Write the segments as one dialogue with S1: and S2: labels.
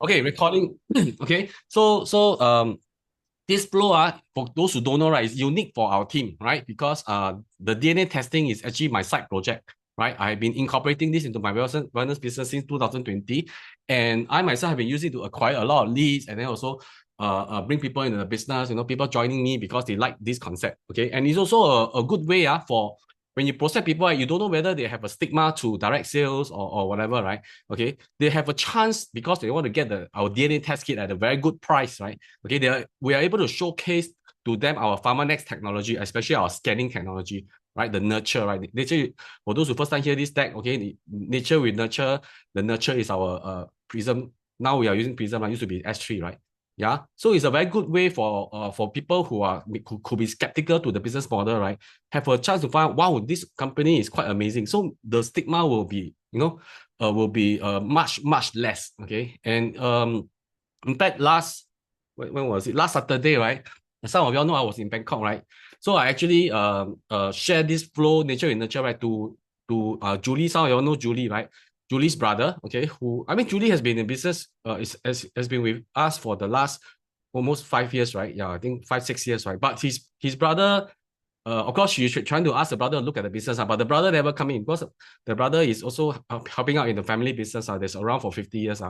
S1: Okay, recording. Okay, so this flow for those who don't know, right, is unique for our team, right? Because the DNA testing is actually my side project, right? I've been incorporating this into my wellness business since 2020, and I myself have been using it to acquire a lot of leads, and then also bring people into the business. You know, people joining me because they like this concept. Okay, and it's also a good way for when you process people, right, you don't know whether they have a stigma to direct sales or whatever, right? Okay, they have a chance because they want to get our DNA test kit at a very good price, right? Okay, we are able to showcase to them our PharmaNext technology, especially our scanning technology, right? The nurture, right? Nature, for those who first time hear this tech, okay, nature with nurture, the nurture is our Prysm. Now we are using Prysm, I used to be S3, right? Yeah, so it's a very good way for people who could be skeptical to the business model, right? Have a chance to find, wow, this company is quite amazing. So the stigma will be, will be much less. Okay, and in fact, when was it? Last Saturday, right? Some of y'all know I was in Bangkok, right? So I actually share this flow nature in nurture, right, to Julie. Some of y'all know Julie, right? Julie's brother, okay, who I mean Julie has been in business, has been with us for the last almost 5 years, right? Yeah, I think 5 6 years, right? But his brother, of course, she should trying to ask the brother to look at the business, but the brother never come in because the brother is also helping out in the family business. That's around for 50 years.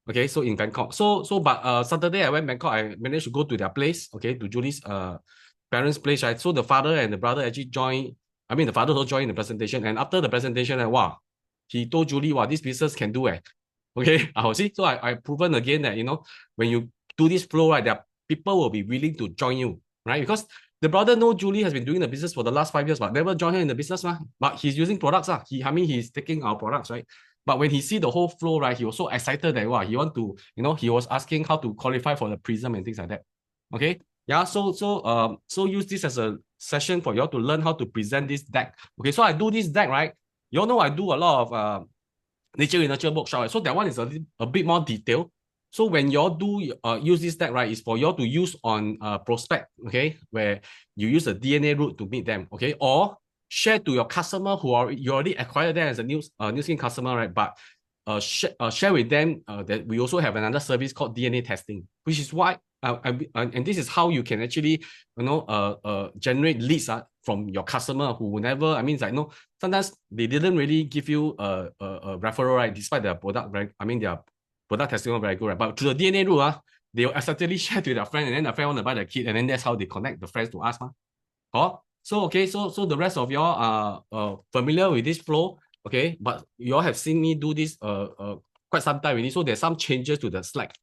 S1: Okay, so in Bangkok. But Saturday I went Bangkok. I managed to go to their place, okay, to Julie's parents' place, right? So the father and the brother actually joined. I mean, the father also joined the presentation, and after the presentation, wow, he told Julie, wow, this business can do it. Okay, I see. So I proven again that when you do this flow, right, there people will be willing to join you, right? Because the brother know Julie has been doing the business for the last 5 years, but never joined her in the business, but he's using products. He's taking our products, right? But when he see the whole flow, right, he was so excited that wow, he want to, he was asking how to qualify for the Prysm and things like that. Okay. Yeah. So use this as a session for you all to learn how to present this deck. Okay. So I do this deck, right? You all know I do a lot of nature in nurture workshop, right? So that one is a bit more detailed. So when y'all do use this deck, right, is for y'all to use on prospect, okay, where you use the DNA route to meet them, okay, or share to your customer you already acquired them as a new skin customer, right? But share with them that we also have another service called DNA testing, which is why and this is how you can actually generate leads from your customer who never, I mean, it's like sometimes they didn't really give you a referral, right? Despite their product, right? I mean, their product testing was very good, right? But through the DNA route, they will accidentally share to their friend, and then the friend want to buy the kit, and then that's how they connect the friends to us. So okay, so the rest of y'all are familiar with this flow, okay? But y'all have seen me do this quite some time already. So there's some changes to the slide.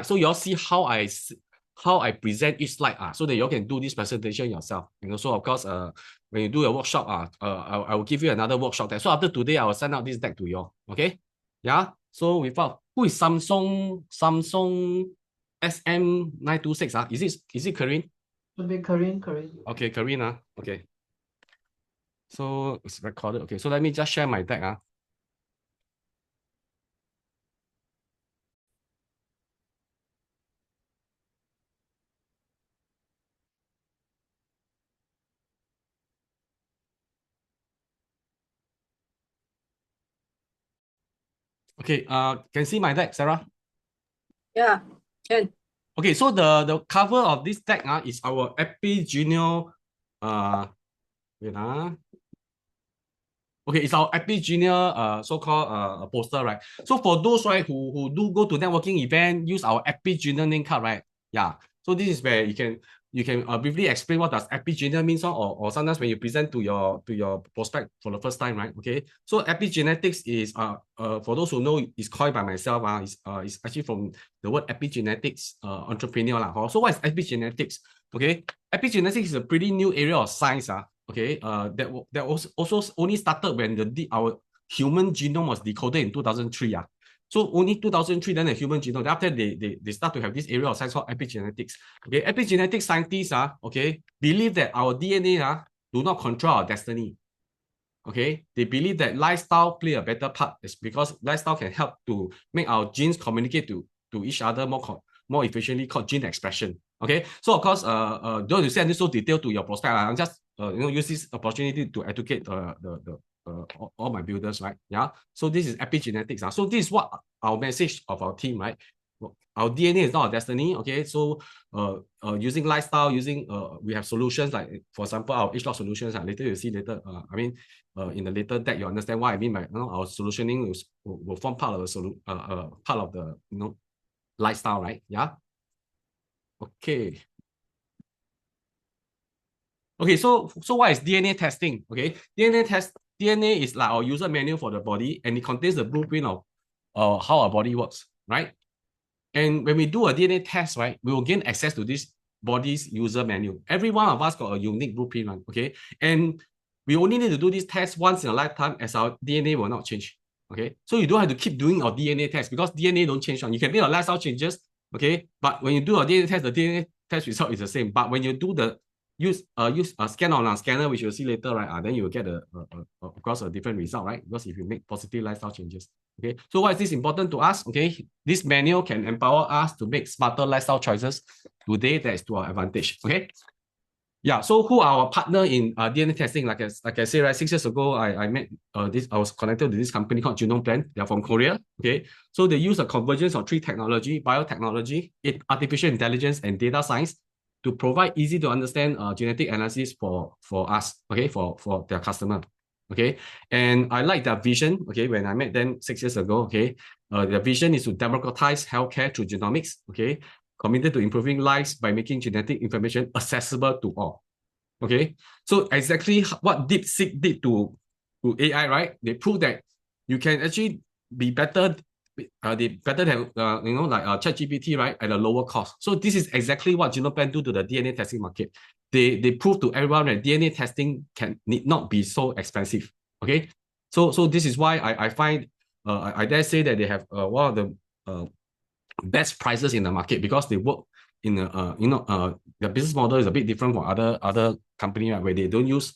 S1: So y'all see how I present each slide so that y'all can do this presentation yourself. So of course when you do a workshop I will give you another workshop there. So after today I will send out this deck to y'all. Okay, yeah. So without, who is Samsung SM926 is it Karin?
S2: Should be Korean.
S1: Okay, Karina. Okay. So it's recorded. Okay, so let me just share my deck. Okay, can see my deck, Sarah?
S2: Yeah, can.
S1: Okay, so the cover of this deck is our Epigenio, wait okay, it's our Epigenio so-called poster, right? So for those, right, who do go to networking event, use our Epigenio name card, right? Yeah. So this is where you can briefly explain what does epigenetic means, or sometimes when you present to your prospect for the first time, right? Okay. So epigenetics is for those who know, is coined by myself. Is actually from the word epigenetics entrepreneur lah. So what is epigenetics? Okay, epigenetics is a pretty new area of science. Okay, that was also only started when our human genome was decoded in 2003. So only 2003, then the human genome. After they start to have this area of science called epigenetics. Okay, epigenetic scientists okay, believe that our DNA do not control our destiny. Okay, they believe that lifestyle play a better part. It's because lifestyle can help to make our genes communicate to each other more efficiently, called gene expression. Okay, so of course, don't you send this so detailed to your prospect. I'm just use this opportunity to educate all my builders, right? Yeah. So this is epigenetics. So this is what our message of our team, right? Our DNA is not our destiny. Okay. So using lifestyle, using we have solutions like, for example, our age loss solutions. Later you see later. In the later deck, you understand what I mean by our solutioning will form part of the part of the lifestyle, right? Yeah. Okay. Okay, so what is DNA testing? Okay, DNA is like our user manual for the body, and it contains the blueprint of how our body works, right? And when we do a DNA test, right, we will gain access to this body's user manual. Every one of us got a unique blueprint, right? Okay, and we only need to do this test once in a lifetime, as our DNA will not change. Okay, so you don't have to keep doing our DNA test because DNA don't change. You can make your lifestyle changes, okay, but when you do a DNA test, the DNA test result is the same. But when you do the use a scan on a scanner, which you'll see later, right? Then you will get of course a different result, right? Because if you make positive lifestyle changes. Okay, so why is this important to us? Okay, this manual can empower us to make smarter lifestyle choices today that is to our advantage. Okay, yeah. So who are our partner in DNA testing? Like I say, right, 6 years ago, I met I was connected to this company called Genome Plan. They are from Korea. Okay, so they use a convergence of three technology: biotechnology, artificial intelligence, and data science to provide easy to understand genetic analysis for us. Okay, for their customer. Okay, and I like their vision. Okay, when I met them 6 years ago. Okay, their vision is to democratize healthcare through genomics. Okay, committed to improving lives by making genetic information accessible to all. Okay, so exactly what DeepSeek did to AI, right? They proved that you can actually be better, they better than like ChatGPT, right, at a lower cost. So this is exactly what Genoplan do to the DNA testing market. They prove to everyone that DNA testing need not be so expensive. Okay, so this is why I find I dare say that they have one of the best prices in the market because they work in the business model is a bit different from other company, right, where they don't use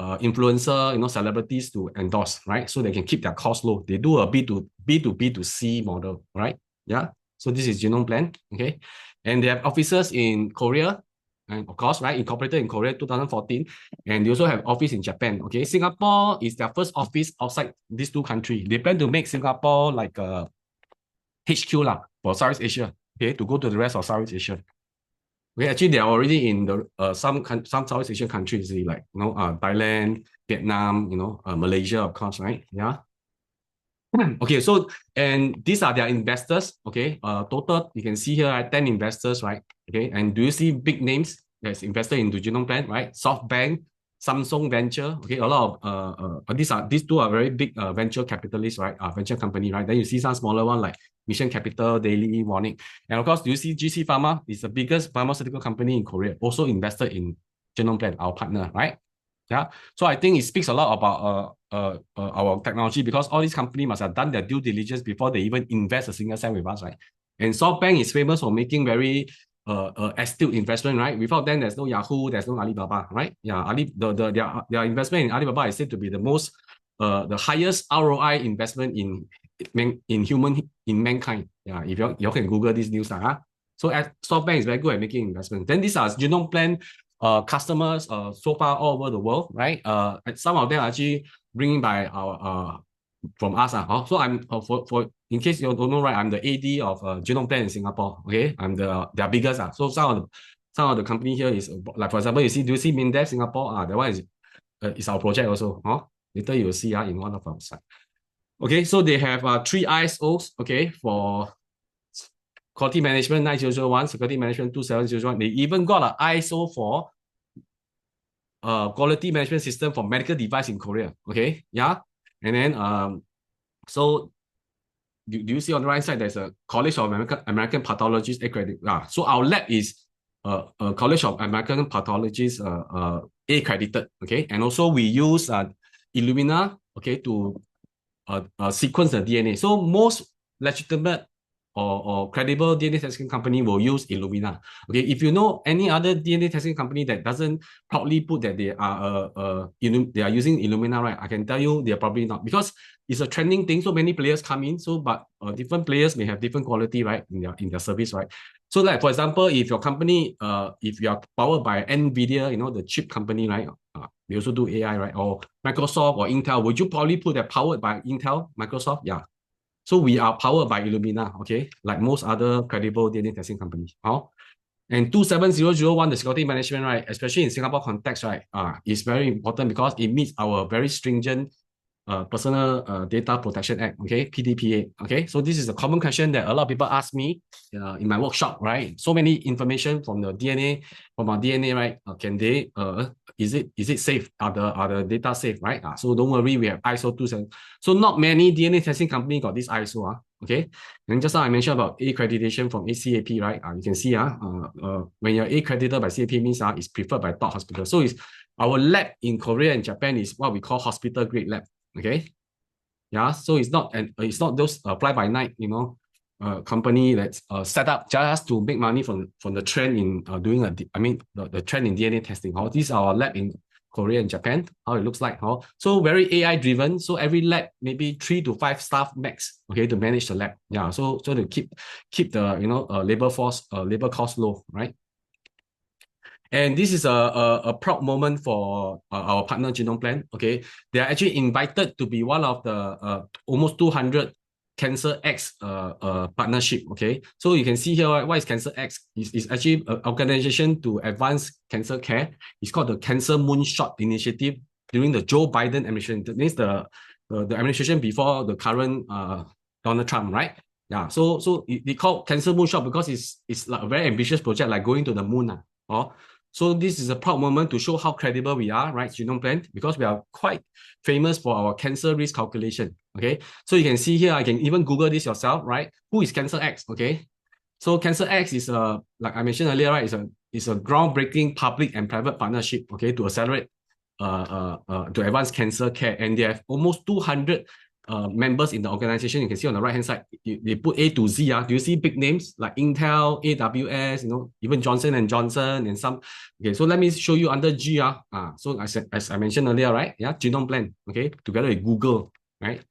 S1: influencer, celebrities to endorse, right? So they can keep their cost low. They do a B2B2C model, right? Yeah. So this is Genome Plan, okay? And they have offices in Korea, and of course, right, incorporated in Korea 2014, and they also have office in Japan. Okay, Singapore is their first office outside these two countries. They plan to make Singapore like a HQ lah for Southeast Asia. Okay, to go to the rest of Southeast Asia. Okay, actually they are already in the some Southeast Asian countries like Thailand, Vietnam, Malaysia, of course, right? Yeah. Okay, so and these are their investors. Okay, total you can see here, right, 10 investors, right? Okay, and do you see big names that's invested into Genome Plan, right? SoftBank, Samsung Venture. Okay, a lot of these two are very big venture capitalists, right? Venture company, right? Then you see some smaller one like Mission Capital, Daily, Warning, and of course, do you see GC Pharma is the biggest pharmaceutical company in Korea, also invested in Genome Plan, our partner, right? Yeah. So I think it speaks a lot about our technology because all these companies must have done their due diligence before they even invest a single cent with us, right? And SoftBank is famous for making very astute investment, right? Without them, there's no Yahoo, there's no Alibaba, right? Yeah, their investment in Alibaba is said to be the highest ROI investment in mankind. Yeah, if you can Google this news, so SoftBank is very good at making investment. Then these are Genome Plan customers so far all over the world, right? Some of them are actually bringing by our from us. So I'm for in case you don't know, right, I'm the AD of Genome Plan in Singapore. Okay, I'm their biggest. So some of the company here is like, for example, do you see Mindef Singapore? That one is our project also. Later you will see in one of our site. Okay, so they have 3 ISOs, okay, for quality management 9001, security management 2701. They even got an ISO for quality management system for medical device in Korea. Okay, yeah, and then so do you see on the right side there's a College of American Pathologists accredited. So our lab is a College of American Pathologists accredited. Okay, and also we use Illumina, okay, to sequence the DNA. So most legitimate or credible DNA testing company will use Illumina. Okay, if you know any other DNA testing company that doesn't proudly put that they are using Illumina, right? I can tell you they are probably not because it's a trending thing. So many players come in. So but different players may have different quality, right, in their service, right? So like for example, if your company, if you are powered by NVIDIA, the chip company, right? We also do AI, right? Or Microsoft or Intel. Would you probably put that powered by Intel, Microsoft? Yeah. So we are powered by Illumina, okay? Like most other credible DNA testing companies. And 27001, the security management, right, especially in Singapore context, right, is very important because it meets our very stringent Personal Data Protection Act, okay, PDPA, okay. So this is a common question that a lot of people ask me in my workshop, right? So many information from the DNA, from our DNA, right? Can they, is it safe? Are the data safe, right? So don't worry, we have ISO 27. So not many DNA testing company got this ISO, okay. And just now I mentioned about accreditation from ACAP, right? You can see, when you're accredited by CAP means it's preferred by top hospital. So it's our lab in Korea and Japan is what we call hospital grade lab. Okay, yeah, so it's not those fly by night, company that's set up just to make money from the trend in doing the trend in DNA testing. These are our lab in Korea and Japan, how it looks like. So very AI driven. So every lab maybe 3 to 5 staff max, okay, to manage the lab. Yeah, so to keep the labor cost low, right? And this is a proud moment for our partner Genome Plan. Okay, they are actually invited to be one of the almost 200 Cancer X partnership. Okay, so you can see here, right, what is Cancer X? Is actually an organization to advance cancer care. It's called the Cancer Moonshot Initiative during the Joe Biden administration. That means the administration before the current Donald Trump, right? Yeah, so they call Cancer Moonshot because it's like a very ambitious project, like going to the moon. So this is a proud moment to show how credible we are, right, Genome Plan, because we are quite famous for our cancer risk calculation, okay? So you can see here, I can even Google this yourself, right? Who is Cancer X, okay? So Cancer X is like I mentioned earlier, right, is a groundbreaking public and private partnership, okay, to accelerate, to advance cancer care. And they have almost 200 members in the organization. You can see on the right hand side, they put A to Z. Do you see big names like Intel, AWS, even Johnson and Johnson and some. Okay, so let me show you under G. So as I mentioned earlier, right? Yeah, Genome Plan. Okay, together with Google, right?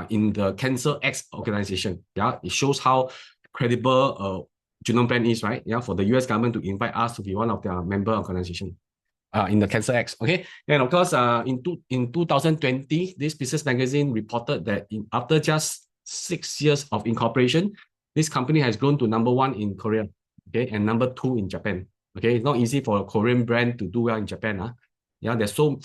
S1: In the Cancer X organization. Yeah, it shows how credible Genome Plan is, right? Yeah, for the US government to invite us to be one of their member organization. In the Cancer X. Okay, and of course, in 2020, this business magazine reported that after just 6 years of incorporation, this company has grown to #1 in Korea, okay, and #2 in Japan. Okay, it's not easy for a Korean brand to do well in Japan. Yeah, there's so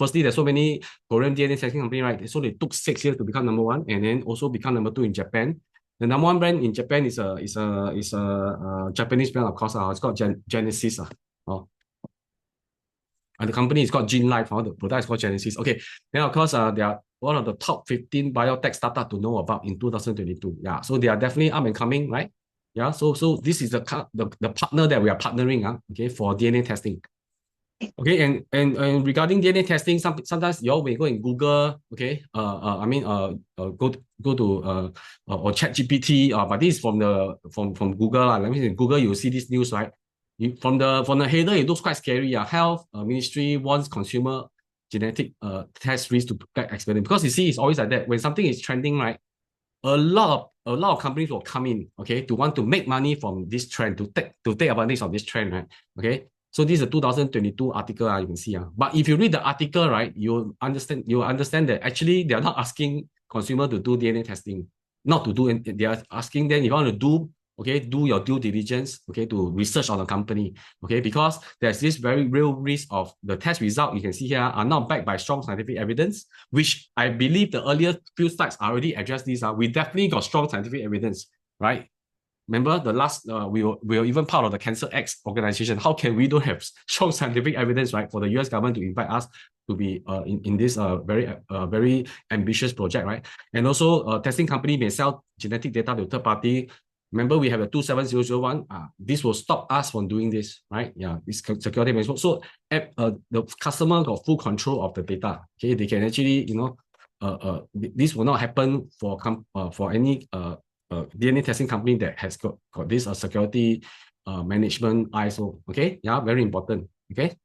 S1: many Korean DNA testing company, right? So they took 6 years to become #1, and then also become #2 in Japan. The #1 brand in Japan is a Japanese brand, of course. It's called Genesis. And the company is called Gene Life. The product is called Genesis. Okay. Then of course, they are one of the top 15 biotech startup to know about in 2022. Yeah. So they are definitely up and coming, right? Yeah. So this is the partner that we are partnering, okay, for DNA testing. Okay, and regarding DNA testing, sometimes you all may go and Google, okay, go to or Chat GPT, but this is from Google. Let me say Google, you'll see this news, right? From the header, it looks quite scary. Health Ministry wants consumer genetic test risk to protect experiment, because you see, it's always like that. When something is trending, right, a lot of companies will come in, okay, to want to make money from this trend, to take advantage of this trend, right? Okay. So this is a 2022 article, you can see. But if you read the article, right, you'll understand that actually they are not asking consumer to do DNA testing, not to do, they are asking them, if you want to do, okay, do your due diligence, okay, to research on the company, okay, because there's this very real risk of the test result you can see here are not backed by strong scientific evidence, which I believe the earlier few slides already addressed this. We definitely got strong scientific evidence, right? Remember the last, we were even part of the Cancer X organization. How can we don't have strong scientific evidence, right, for the US government to invite us to be in this very ambitious project, right? And also, testing company may sell genetic data to third party. Remember, we have a 27001. This will stop us from doing this, right? Yeah, this security management. So the customer got full control of the data. Okay, they can actually, this will not happen for any DNA testing company that has got this security management ISO. Okay, yeah, very important. Okay.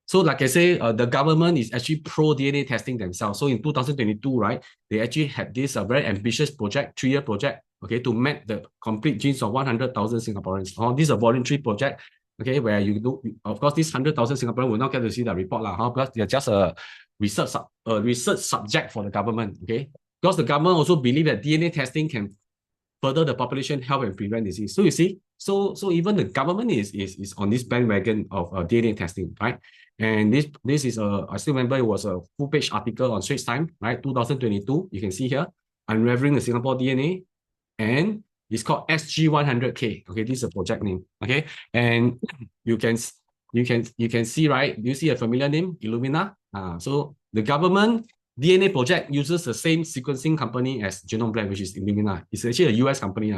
S1: So like I say, the government is actually pro DNA testing themselves. So in 2022, right, they actually had this very ambitious project, 3-year project, okay, to map the complete genes of 100,000 Singaporeans. This is a voluntary project. okay, where you do, of course, this 100,000 Singaporeans will not get to see the report lah, because they're just a research subject for the government, okay? Because the government also believe that DNA testing can further the population health and prevent disease. So you see, so even the government is on this bandwagon of DNA testing, right? And this is I still remember it was a full page article on Straits Times, right? 2022. You can see here, unraveling the Singapore DNA, and it's called SG100K. Okay, this is a project name. Okay, and you can see, right? Do you see a familiar name, Illumina? So the government DNA project uses the same sequencing company as Genome Blend, which is Illumina. It's actually a US company.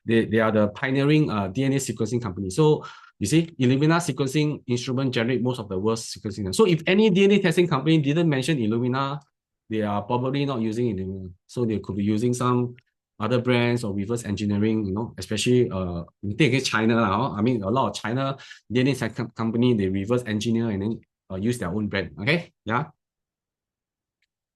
S1: They are the pioneering DNA sequencing company. So you see, Illumina sequencing instrument generate most of the world's sequencing. So if any DNA testing company didn't mention Illumina, they are probably not using Illumina. So they could be using some other brands or reverse engineering, especially you take against China. I mean, a lot of China DNA company, they reverse engineer and then use their own brand. Okay, yeah.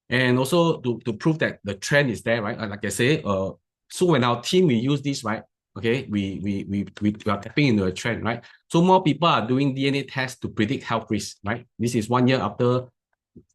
S1: And also to prove that the trend is there, right? Like I say, so when our team we use this, right? Okay, we are tapping into a trend, right? So more people are doing DNA tests to predict health risks, right? This is 1 year after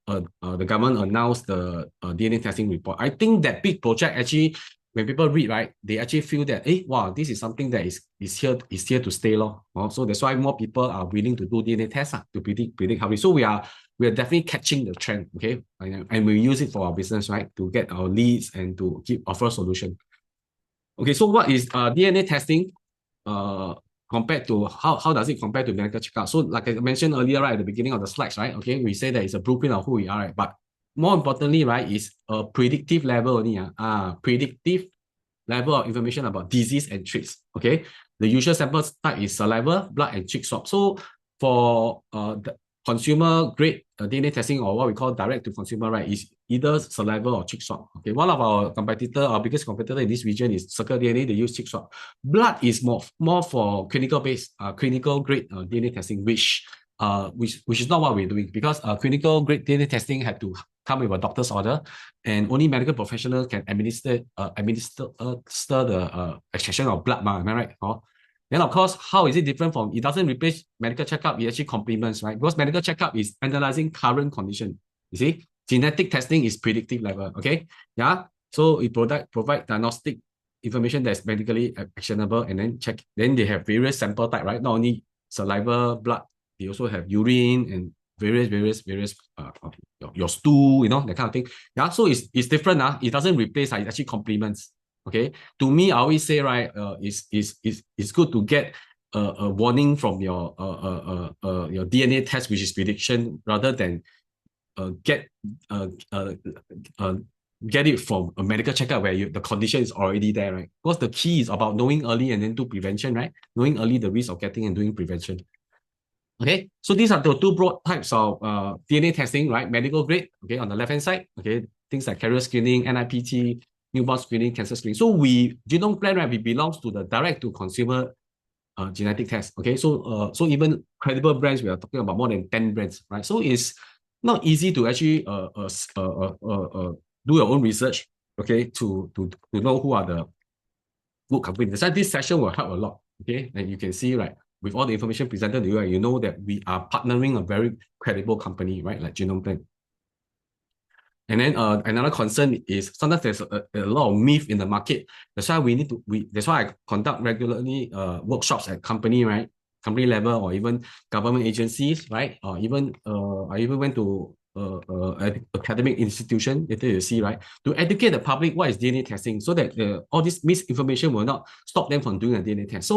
S1: the government announced the DNA testing report. I think that big project actually, when people read, right, they actually feel that, wow, this is something that is here to stay, lor. So that's why more people are willing to do DNA tests to predict how. So we are definitely catching the trend, okay, and we use it for our business, right, to get our leads and to offer solution. Okay, so what is DNA testing? Compared to how does it compare to medical checkup? So like I mentioned earlier, right, at the beginning of the slides, right? Okay, we say that it's a blueprint of who we are, right? But more importantly, right, is a predictive level only. Predictive level of information about disease and traits. Okay, the usual sample type is saliva, blood, and cheek swab. So for the consumer grade DNA testing, or what we call direct to consumer, right, is either saliva or cheek swab. Okay, one of our biggest competitor in this region is Circle DNA. They use cheek swab. Blood is more for clinical grade DNA testing, which is not what we're doing, because clinical grade DNA testing had to come with a doctor's order, and only medical professionals can administer the extraction of blood. Am I right? Then of course, how is it different from? It doesn't replace medical checkup. It actually complements, right? Because medical checkup is analyzing current condition. You see, genetic testing is predictive level. Okay, yeah. So it provide diagnostic information that's medically actionable, and then check. Then they have various sample type, right? Not only saliva, blood. They also have urine and various your stool, that kind of thing. Yeah, so it's different. It doesn't replace. It actually complements. Okay, to me, I always say, right, it's good to get a warning from your DNA test, which is prediction, rather than get it from a medical checkup where the condition is already there, right? Because the key is about knowing early and then do prevention, right? Knowing early the risk of getting and doing prevention. Okay, so these are the two broad types of DNA testing, right? Medical grade, okay, on the left-hand side, okay, things like carrier screening, NIPT, newborn screening, cancer screening. So Genome Blend, right, we belongs to the direct-to-consumer genetic test, okay? So even credible brands, we are talking about more than 10 brands, right? So it's not easy to actually do your own research, okay, to know who are the good companies. So this session will help a lot, okay? And you can see, right, with all the information presented to you, you know that we are partnering a very credible company, right, like Genome Blend. And then another concern is sometimes there's a lot of myth in the market. That's why that's why I conduct regularly workshops at company level, or even government agencies, right? Or even I even went to academic institution, later you see, right, to educate the public what is DNA testing, so that all this misinformation will not stop them from doing a DNA test.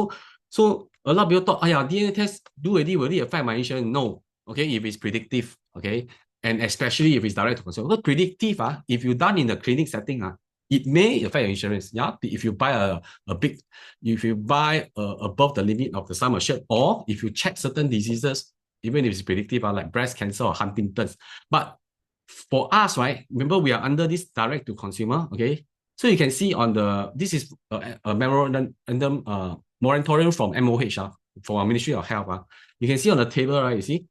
S1: So a lot of people thought, DNA test will it affect my insurance? No. Okay, if it's predictive, okay, and especially if it's direct to consumer. Because predictive, if you're done in the clinic setting, it may affect your insurance. Yeah, if you buy if you buy above the limit of the sum assured, or if you check certain diseases, even if it's predictive, like breast cancer or Huntington's. But for us, right, remember we are under this direct to consumer, okay? So you can see this is a memorandum moratorium from MOH, for our Ministry of Health. You can see on the table, right, you see,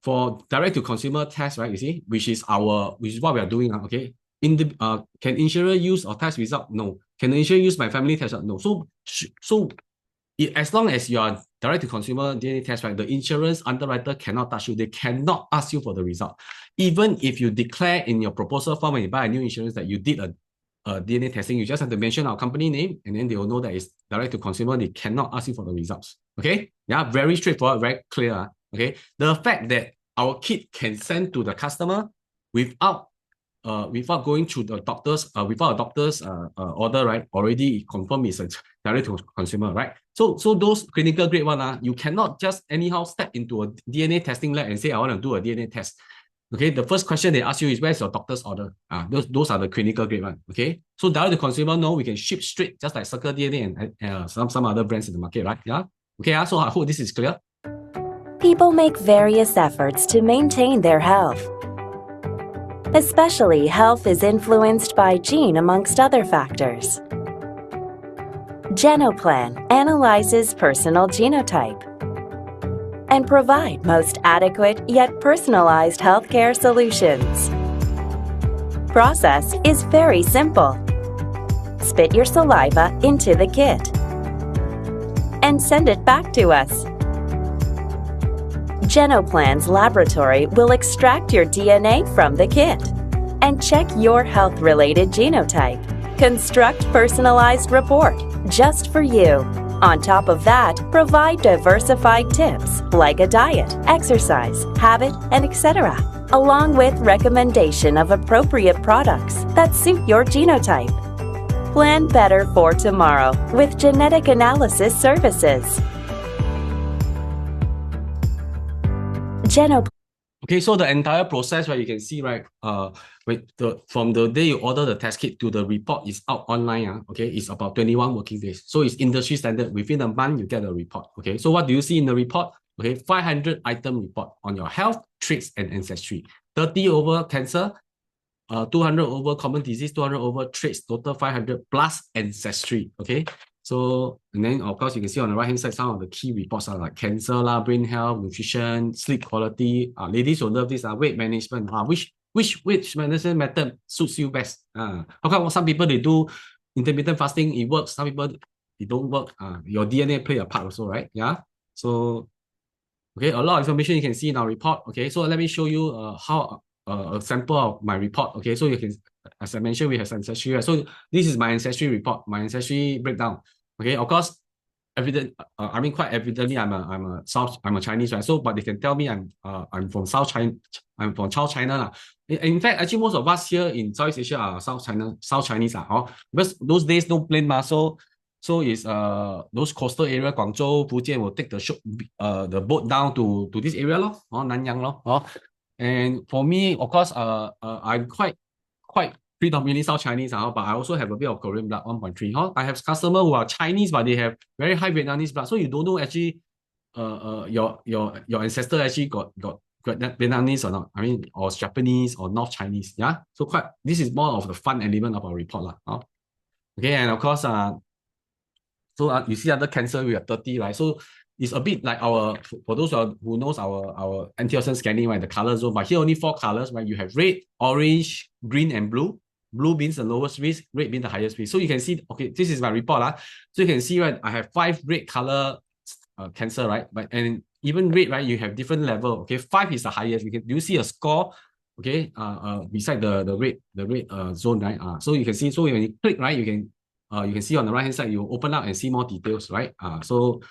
S1: for direct to consumer test, right, you see, which is what we are doing, okay? Can insurer use our test result? No. Can the insurer use my family test result? No. So as long as you are direct to consumer DNA test, right, the insurance underwriter cannot touch you. They cannot ask you for the result. Even if you declare in your proposal form when you buy a new insurance that you did a DNA testing, you just have to mention our company name, and then they will know that it's direct to consumer. They cannot ask you for the results. Okay, yeah, very straightforward, very clear. Okay, the fact that our kit can send to the customer without without going through the doctor's without a doctor's order, right? Already confirmed it's a direct to consumer, right? So those clinical grade one, you cannot just anyhow step into a DNA testing lab and say I want to do a DNA test. Okay, the first question they ask you is where's your doctor's order? Those are the clinical grade one. Okay, so direct to consumer, no, we can ship straight, just like Circle DNA and some other brands in the market, right? Yeah. Okay, so I hope this is clear.
S3: People make various efforts to maintain their health. Especially health is influenced by gene amongst other factors. Genoplan analyzes personal genotype and provide most adequate yet personalized healthcare solutions. Process is very simple. Spit your saliva into the kit and send it back to us. Genoplan's laboratory will extract your DNA from the kit and check your health-related genotype. Construct personalized report just for you. On top of that, provide diversified tips like a diet, exercise, habit, and etc., along with recommendation of appropriate products that suit your genotype. Plan better for tomorrow with genetic analysis services.
S1: Okay, so the entire process, right, you can see, right, from the day you order the test kit to the report is out online, okay, it's about 21 working days. So it's industry standard. Within a month, you get a report, okay? So what do you see in the report? Okay, 500 item report on your health, traits, and ancestry. 30 over cancer, 200 over common disease, 200 over traits, total 500 plus ancestry, okay? So, and then of course, you can see on the right-hand side, some of the key reports are like cancer, brain health, nutrition, sleep quality. Ladies will love this, weight management. Which management method suits you best? How come some people, they do intermittent fasting, it works. Some people, it don't work. Your DNA play a part also, right? Yeah. So, okay, a lot of information you can see in our report. Okay, so let me show you how a sample of my report. Okay, so you can, as I mentioned, we have ancestry. Right? So this is my ancestry report, my ancestry breakdown. Okay, of course, I mean, quite evidently, I'm a Chinese, right? So, but they can tell me I'm from South China, I'm from South China lah. In fact, actually, most of us here in Southeast Asia are South Chinese lah. Because those days no plane ma, so it's those coastal area, Guangzhou, Fujian will take the boat down to this area lor, Nanyang lor. And for me, of course, I'm quite predominantly South Chinese, but I also have a bit of Korean blood, 1.3. I have customers who are Chinese, but they have very high Vietnamese blood. So you don't know actually your ancestor actually got Vietnamese or not. I mean, or Japanese or North Chinese. Yeah. So this is more of the fun element of our report. Okay, and of course, so you see under cancer, we are 30, right? So it's a bit like for those who knows our antioxidant scanning, right? The color zone, but here only 4 colors, right? You have red, orange, green, and blue. Blue means the lowest risk, red means the highest risk. So you can see, okay, this is my report. So you can see, right, I have 5 red color cancer, right? And even red, right, you have different level. Okay, 5 is the highest. Do you see a score? Okay, beside the red zone, right? So you can see, so when you click, right, you can see on the right hand side, you open up and see more details, right? So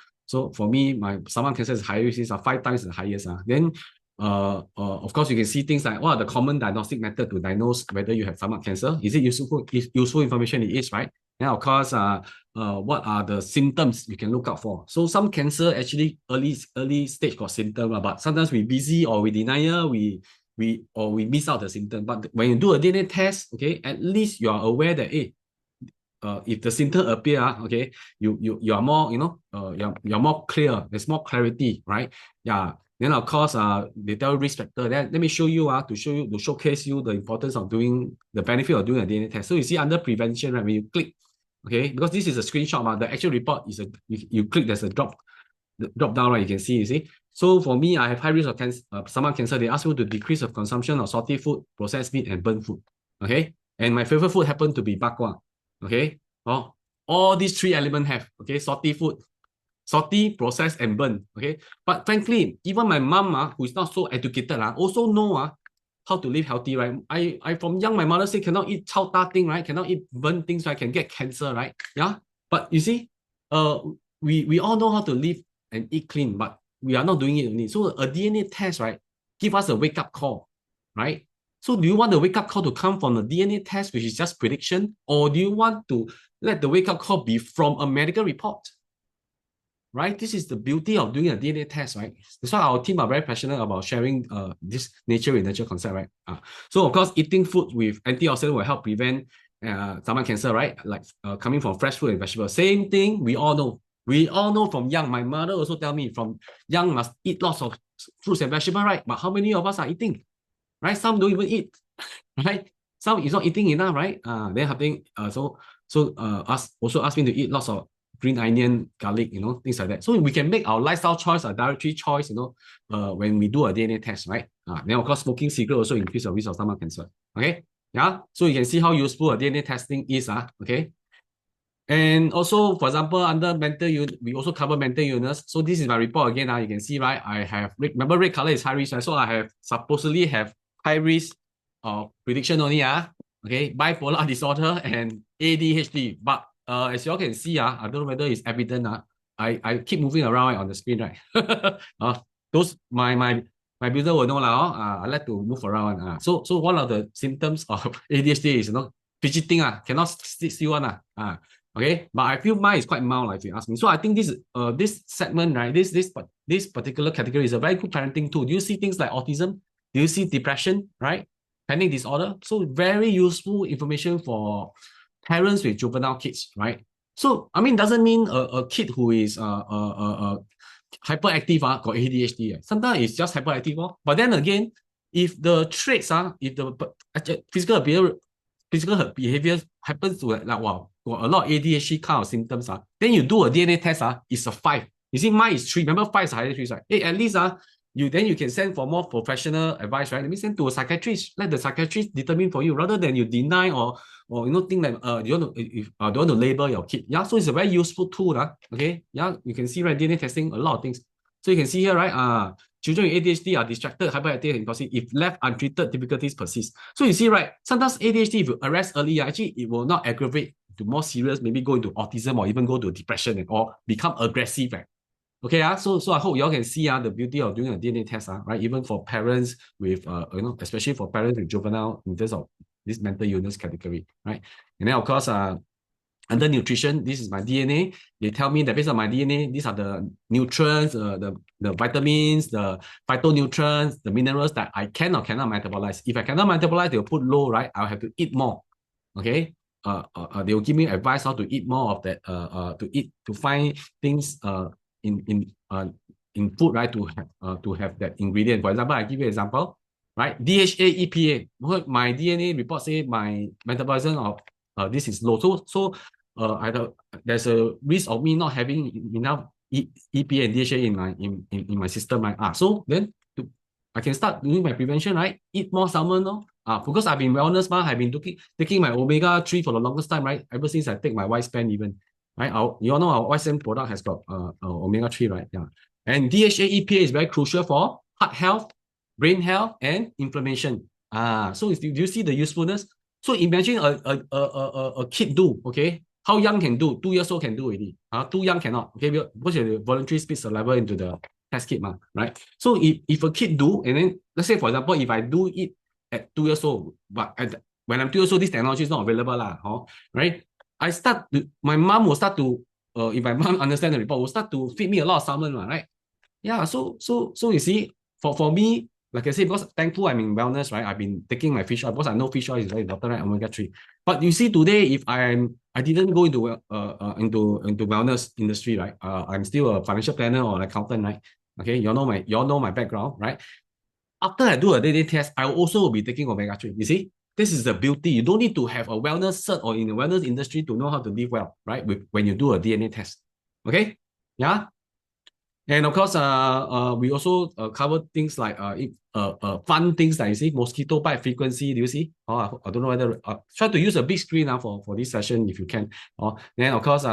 S1: for me, my stomach cancer is higher risk, is 5 times the highest. Then of course, you can see things like what are the common diagnostic method to diagnose whether you have stomach cancer. Is it useful information? It is, right? And of course, what are the symptoms you can look out for? So some cancer actually early stage got symptom, but sometimes we busy or we denial, we miss out the symptom. But when you do a DNA test, okay, at least you are aware that if the symptom appear, okay, you are more, you're more clear. There's more clarity, right? Yeah. Then of course, they tell risk factor. Then let me show you to showcase you the importance of doing the benefit of doing a DNA test. So you see under prevention, right? When you click, okay, because this is a screenshot, the actual report is you click, there's a drop down, right? You see. So for me, I have high risk of cancer, stomach cancer. They ask me to decrease of consumption of salty food, processed meat, and burnt food. Okay, and my favorite food happened to be bak kwa. Okay, all these 3 elements have, okay, salty food, salty, processed, and burnt. Okay, but frankly, even my mom who is not so educated also know how to live healthy, right? I from young, my mother say cannot eat chao ta thing, right? Cannot eat burnt things, right? Can get cancer, right? Yeah. But you see, we all know how to live and eat clean, but we are not doing it only. So a DNA test, right, give us a wake up call, right? So do you want the wake up call to come from the DNA test, which is just prediction, or do you want to let the wake up call be from a medical report? Right? This is the beauty of doing a DNA test, right? That's why our team are very passionate about sharing this nature with nature concept, right? So of course, eating food with antioxidant will help prevent stomach cancer, right? Like coming from fresh fruit and vegetables. Same thing, we all know. We all know from young. My mother also tell me from young must eat lots of fruits and vegetables, right? But how many of us are eating? Right? Some don't even eat, right? Some is not eating enough, right? Then having also ask me to eat lots of green onion, garlic, things like that. So we can make our lifestyle choice, a dietary choice, when we do a DNA test, right? Then of course, smoking cigarette also increase the risk of stomach cancer. Okay, yeah. So you can see how useful a DNA testing is. Okay. And also, for example, under mental illness, we also cover mental illness. So this is my report again. You can see, right? I have remember red color is high risk, right? So I have supposedly have high risk of prediction only. Okay, bipolar disorder and ADHD. But as you all can see, I don't know whether it's evident. I keep moving around on the screen, right? Those my builder will know now. I like to move around. So one of the symptoms of ADHD is fidgeting. Cannot sit still one. Okay, but I feel mine is quite mild, like if you ask me. So I think this segment, right, this particular category is a very good parenting tool. Do you see things like autism? Do you see depression, right? Panic disorder. So very useful information for parents with juvenile kids, right? So I mean, doesn't mean a kid who is hyperactive got ADHD. Sometimes it's just hyperactive. But then again, if the traits if the physical behavior happens to like wow, got a lot of ADHD kind of symptoms, then you do a DNA test, it's a 5. You see, mine is 3. Remember, 5 is higher than 3, right? Hey, at least you can send for more professional advice, right? Let me send to a psychiatrist. Let the psychiatrist determine for you, rather than you deny or think like you want to don't want to label your kid. Yeah, so it's a very useful tool. Okay, yeah, you can see, right, DNA testing a lot of things. So you can see here, right? Children with ADHD are distracted, hyperactive, and impulsive. If left untreated, difficulties persist. So you see, right? Sometimes ADHD, if you arrest early, actually it will not aggravate to more serious, maybe go into autism or even go to depression or become aggressive, right? Okay, so I hope you all can see the beauty of doing a DNA test, right? Even for parents with especially for parents with juvenile in terms of this mental illness category, right? And then of course, under nutrition, this is my DNA. They tell me that based on my DNA, these are the nutrients, the vitamins, the phytonutrients, the minerals that I can or cannot metabolize. If I cannot metabolize, they'll put low, right? I'll have to eat more. Okay. They will give me advice how to eat more of that. To find things in food, right? To have that ingredient. For example, I give you an example, right? DHA, EPA. My DNA report say my metabolism of this is low. So there's a risk of me not having enough EPA and DHA in my system, right? So then I can start doing my prevention, right? Eat more salmon, because I've been wellness, I've been taking my omega-3 for the longest time, right? Ever since I take my Wispan even, right? You all know our Wispan product has got omega-3, right? Yeah. And DHA EPA is very crucial for heart health, brain health, and inflammation. So do you see the usefulness? So imagine a kid do, okay? How young can do? 2 years old can do already. Too young cannot, okay? Because you voluntary spit saliva into the test kit, right? So if a kid do, and then let's say for example, if I do it at 2 years old, but when I'm 2 years old, this technology is not available, right? My mom will start to, if my mom understand the report, will start to feed me a lot of salmon, right? Yeah, so you see, for me, like I said, because thankful I'm in wellness, right? I've been taking my fish oil because I know fish oil is very important, right? Omega-3. But you see today, if I didn't go into wellness industry, right? I'm still a financial planner or an accountant, right? Okay, you all know my background, right? After I do a DNA test, I also will be taking omega-3. You see, this is the beauty. You don't need to have a wellness cert or in the wellness industry to know how to live well, right? When you do a DNA test. Okay? Yeah? And of course, we also cover things like fun things like you see mosquito bite frequency. Do you see? I don't know whether try to use a big screen for this session if you can. Then of course,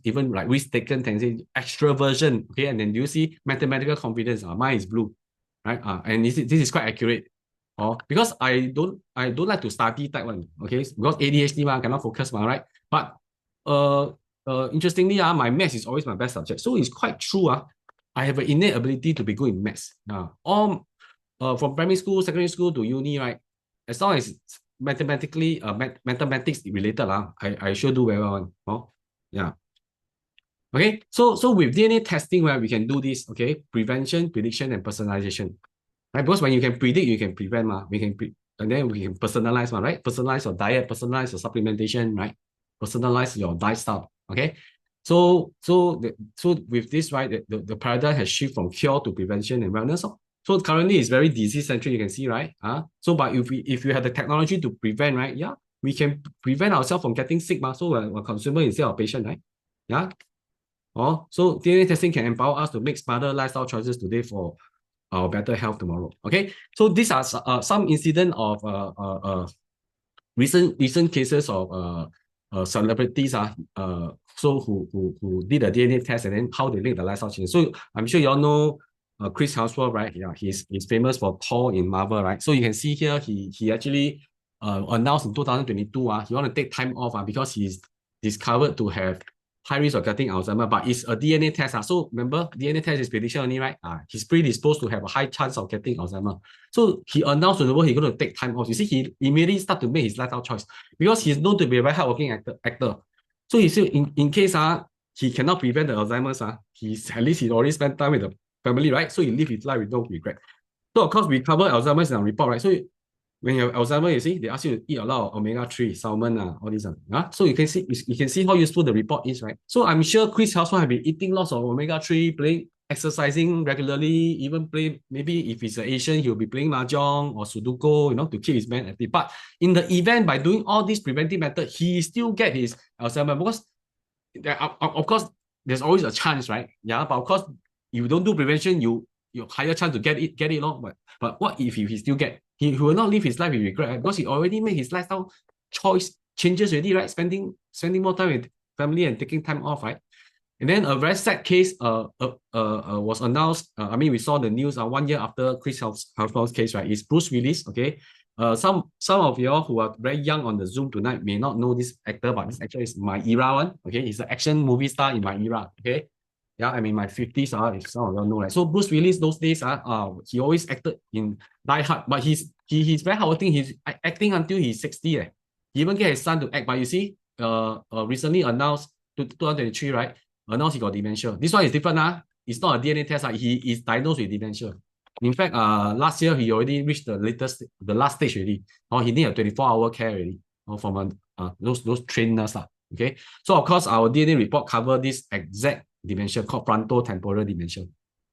S1: even like risk taken tendency extroversion. Okay, and then do you see mathematical confidence? Mine is blue, right? And this is quite accurate. Because I don't like to study type one. Okay, because ADHD cannot focus right. But uh interestingly my maths is always my best subject. So it's quite true I have an innate ability to be good in maths. All from primary school, secondary school to uni, right? As long as it's mathematically mathematics related, I sure do very well. Yeah. Okay. So with DNA testing, where we can do this, okay, prevention, prediction, and personalization. Right? Because when you can predict, you can prevent, and then we can personalize, right? Personalize your diet, personalize your supplementation, right? Personalize your lifestyle. Okay. So with this, right, the paradigm has shifted from cure to prevention and wellness. So currently it's very disease centric, you can see, right? So but if you have the technology to prevent, right? Yeah, we can prevent ourselves from getting sick, so we're a consumer instead of patient, right? Yeah. So DNA testing can empower us to make smarter lifestyle choices today for our better health tomorrow. Okay, so these are some incident of recent cases of celebrities so who did a DNA test and then how they make the lifestyle change. So I'm sure you all know Chris Hemsworth, right? Yeah, he's famous for Thor in Marvel, right? So you can see here he actually announced in 2022 he want to take time off because he's discovered to have high risk of getting Alzheimer, but it's a DNA test. So remember, DNA test is prediction only, right? He's predisposed to have a high chance of getting Alzheimer. So he announced to the world he's going to take time off. You see, he immediately start to make his lifestyle choice because he's known to be a very hardworking actor. So he said in case he cannot prevent the Alzheimer's, at least he already spent time with the family, right? So he live his life with no regret. So of course we cover Alzheimer's in our report, right? So when you have Alzheimer, you see, they ask you to eat a lot of omega-3, salmon, all these. So you can see how useful the report is, right? So I'm sure Chris also have been eating lots of omega-3, playing, exercising regularly, even play, maybe if he's an Asian, he'll be playing mahjong or Sudoku, to keep his mind active. But in the event, by doing all these preventive methods, he still get his Alzheimer because, of course, there's always a chance, right? Yeah, but of course, if you don't do prevention, you higher chance to get it, But what if he still get? He will not live his life with regret, right? Because he already made his lifestyle choice changes already, right? Spending more time with family and taking time off, right? And then a very sad case was announced. We saw the news 1 year after Chris Hemsworth's case, right? Is Bruce Willis, okay? Some of y'all who are very young on the Zoom tonight may not know this actor, but this actor is my era one, okay? He's an action movie star in my era, okay? Yeah, I'm in my 50s, if some of y'all know, right? So Bruce Willis, those days, he always acted in Die Hard, but he's very hardworking. He's acting until he's 60. He even get his son to act, but you see, recently announced, 2023, right? Announced he got dementia. This one is different. It's not a DNA test. He is diagnosed with dementia. In fact, last year, he already reached the last stage already. He need a 24-hour care already from those trainers. Okay. So, of course, our DNA report cover this exact dementia called frontotemporal dementia.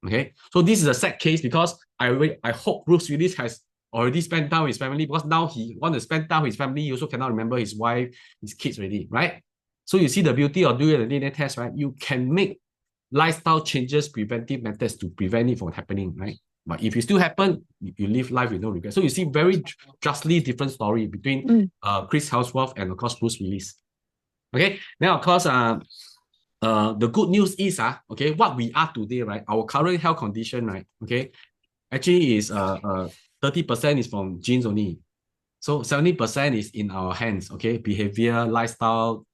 S1: Okay. So, this is a sad case because I hope Bruce Willis has already spent time with his family because now he want to spend time with his family. He also cannot remember his wife, his kids already, right? So you see the beauty of doing a DNA test, right? You can make lifestyle changes, preventive methods to prevent it from happening, right? But if it still happen, you live life with no regret. So you see very drastically different story between Chris Hemsworth and of course Bruce Willis. Okay, now of course the good news is okay, what we are today, right? Our current health condition, right? Okay, actually is 30% is from genes only. So 70% is in our hands, okay? Behavior, lifestyle,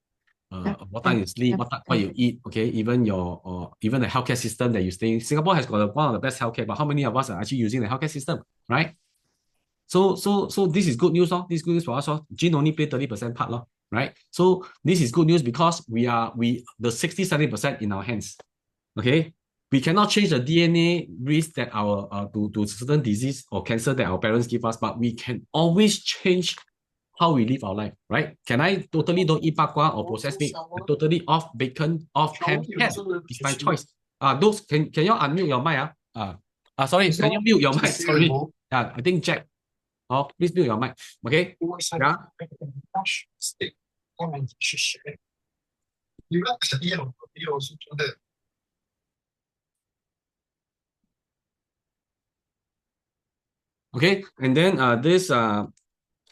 S1: what time you sleep, what you eat, okay? Even even the healthcare system that you stay in. Singapore has got one of the best healthcare, but how many of us are actually using the healthcare system, right? So this is good news, This is good news for us, Gene only play 30% part, right? So this is good news because the 60-70% in our hands, okay? We cannot change the DNA risk that our to certain disease or cancer that our parents give us, but we can always change how we live our life, right? Can I totally don't eat bak kwa or processed meat? Totally off bacon, off ham? Can. It's my choice. Those can you unmute your mic? Sorry, can you mute your mic? Sorry. I think Jack. Please mute your mic. Okay. Yeah. Okay, and then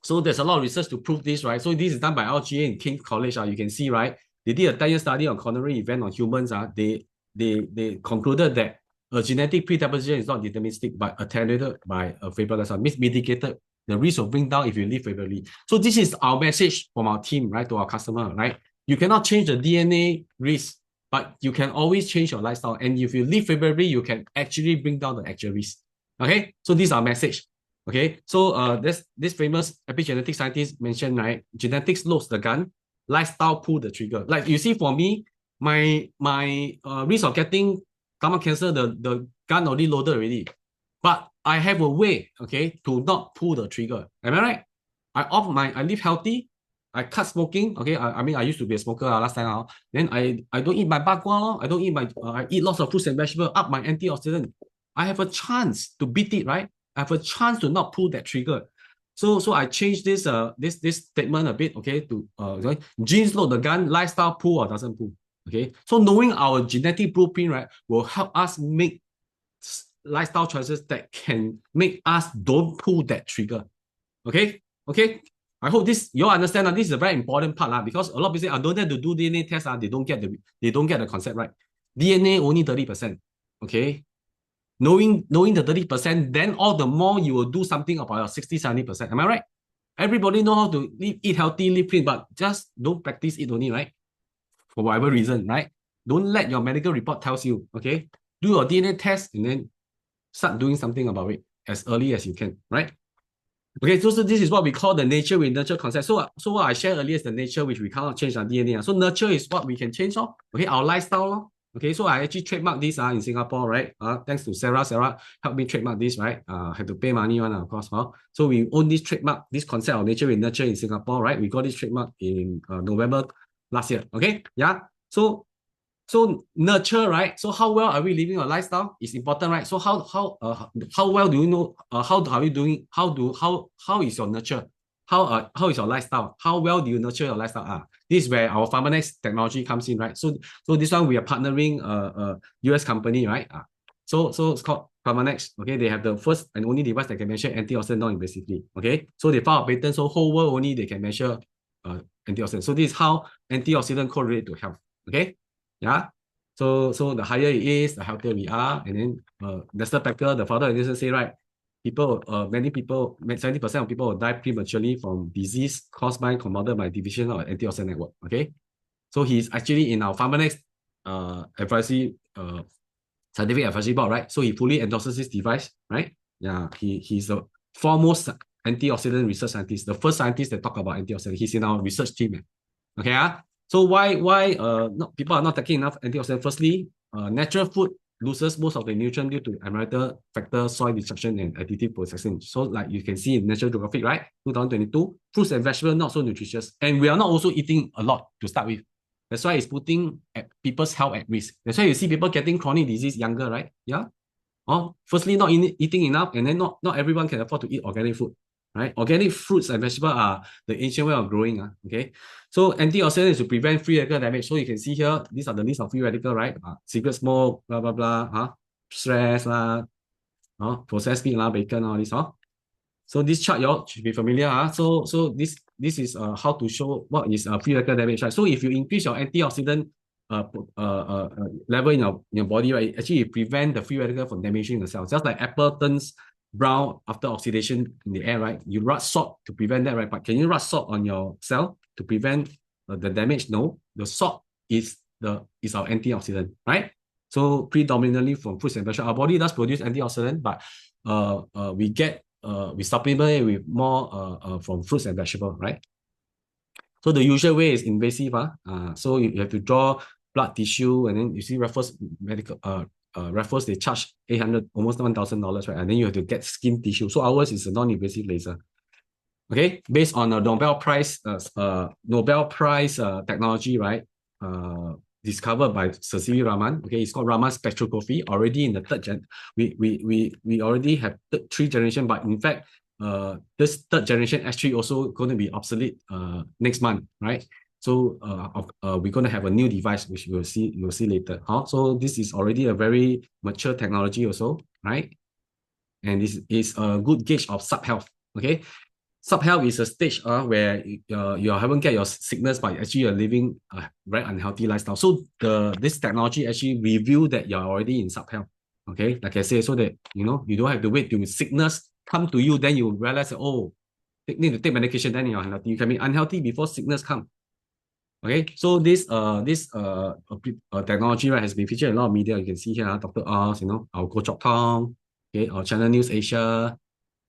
S1: so there's a lot of research to prove this, right? So this is done by LGA in King's College. You can see, right? They did a 10-year study on coronary event on humans. They concluded that a genetic predisposition is not deterministic, but attenuated by a favorable lifestyle, means mitigated the risk of bring down if you live favorably. So this is our message from our team, right, to our customer, right? You cannot change the DNA risk, but you can always change your lifestyle. And if you live favorably, you can actually bring down the actual risk. Okay, so this is our message. Okay, so this famous epigenetic scientist mentioned, right? Genetics loads the gun, lifestyle pull the trigger. Like you see, for me, my risk of getting stomach cancer, the gun already loaded already. But I have a way, okay, to not pull the trigger. Am I right? I live healthy. I cut smoking. Okay, I mean I used to be a smoker last time. Then I don't eat my bagua. I don't eat my I eat lots of fruits and vegetables. Up my antioxidant. I have a chance to beat it, right? I have a chance to not pull that trigger. So I changed this statement a bit, okay, to genes load the gun, lifestyle pull or doesn't pull. Okay. So knowing our genetic blueprint, right, will help us make lifestyle choices that can make us don't pull that trigger. Okay. Okay. I hope this you all understand that this is a very important part because a lot of people say I don't have to do DNA test, they don't get the concept right. DNA only 30%. Okay. Knowing the 30%, then all the more you will do something about your 60-70%. Am I right? Everybody know how to eat healthy, live clean, but just don't practice it only, right? For whatever reason, right? Don't let your medical report tells you, okay? Do your DNA test and then start doing something about it as early as you can, right? Okay, so this is what we call the nature with nurture concept. So what I shared earlier is the nature which we cannot change our DNA. So nurture is what we can change, okay, our lifestyle. Okay, so I actually trademark this in Singapore, right? Thanks to Sarah. Sarah helped me trademark this, right? Had to pay money on, of course. So we own this trademark, this concept of nature with nurture in Singapore, right? We got this trademark in November last year. Okay, yeah. So nurture, right? So how well are we living our lifestyle is important, right? So how well do you know? How are you doing? How is your nurture? How is your lifestyle? How well do you nurture your lifestyle? This is where our PharmaNext technology comes in, right? So this one we are partnering a US company, right? So it's called PharmaNext. Okay, they have the first and only device that can measure antioxidant non-invasively. Okay, so they filed a patent, so whole world only they can measure antioxidant. So this is how antioxidant correlate to health. Okay. Yeah. So the higher it is, the healthier we are. And then Lester Becker, the founder of this, say, right, many people, 70% of people will die prematurely from disease caused by compounded by division of antioxidant network. Okay. So he's actually in our PharmaNext advisory scientific advisory board, right? So he fully endorses this device, right? Yeah, he's the foremost antioxidant research scientist, the first scientist that talk about antioxidant. He's in our research team. Okay. So why people are not taking enough antioxidant? Firstly, natural food loses most of the nutrient due to environmental factor, soil destruction, and additive processing. So like you can see in National Geographic, right? 2022, fruits and vegetables not so nutritious. And we are not also eating a lot to start with. That's why it's putting people's health at risk. That's why you see people getting chronic disease younger, right? Yeah. Firstly, not eating enough, and then not everyone can afford to eat organic food, right? Organic fruits and vegetables are the ancient way of growing. Okay. So antioxidant is to prevent free radical damage. So you can see here, these are the list of free radical, right? Cigarette smoke, blah, blah, blah, stress, processed meat, bacon, all this, So this chart, you all should be familiar. So this is how to show what is free radical damage, right? So if you increase your antioxidant level in your body, right, actually it prevent the free radical from damaging the cells. Just like apple turns brown after oxidation in the air, right? You rub salt to prevent that, right? But can you rub salt on your cell to prevent the damage? No, the salt is our antioxidant, right? So predominantly from fruits and vegetables, our body does produce antioxidant, but we supplement it with more from fruits and vegetables, right? So the usual way is invasive. So you have to draw blood tissue, and then you see Raffles they charge $800, almost $1,000, right? And then you have to get skin tissue. So ours is a non-invasive laser. Okay, based on a Nobel Prize technology, right? Discovered by Sir C.V. Raman. Okay, it's called Raman spectroscopy. Already in the third gen, we already have three generation, but in fact, this third generation S3 also going to be obsolete next month, right? So we're going to have a new device which you'll see later. So this is already a very mature technology also, right? and this is a good gauge of sub-health. Okay, sub-health is a stage where you haven't get your sickness, but actually you're living a very unhealthy lifestyle. So this technology actually reveal that you're already in sub-health. Okay, like I say, so that you don't have to wait till sickness come to you, then you realize that, oh, need to take medication, then you're unhealthy. You can be unhealthy before sickness come. Okay, so this technology, right, has been featured in a lot of media. You can see here, Dr. Oz, our Go Chok Tong, okay, our Channel News Asia,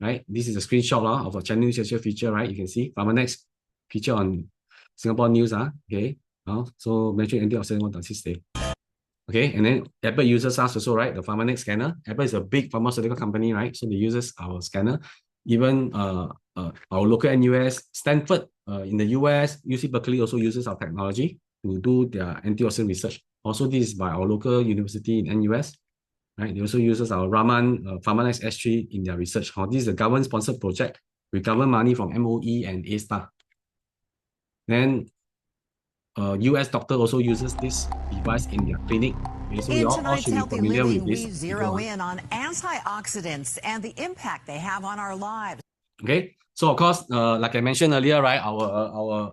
S1: right? This is a screenshot of a Channel News Asia feature, right? You can see PharmaNext feature on Singapore News, okay. So mention antioxidant, what does it say? Okay, and then Apple uses us also, right? The PharmaNext scanner. Apple is a big pharmaceutical company, right? So they uses our scanner. Even our local NUS, Stanford in the US, UC Berkeley also uses our technology to do their antioxidant research. Also, this is by our local university in NUS, right? They also uses our Raman PharmaNext S3 in their research. This is a government-sponsored project with government money from MOE and A-Star. Then US doctor also uses this device in their clinic. Okay, so
S4: In
S1: all
S4: tonight's
S1: should be
S4: Healthy
S1: familiar
S4: Living,
S1: with this.
S4: we zero in on antioxidants and the impact they have on our lives.
S1: Okay, so of course, like I mentioned earlier, right, our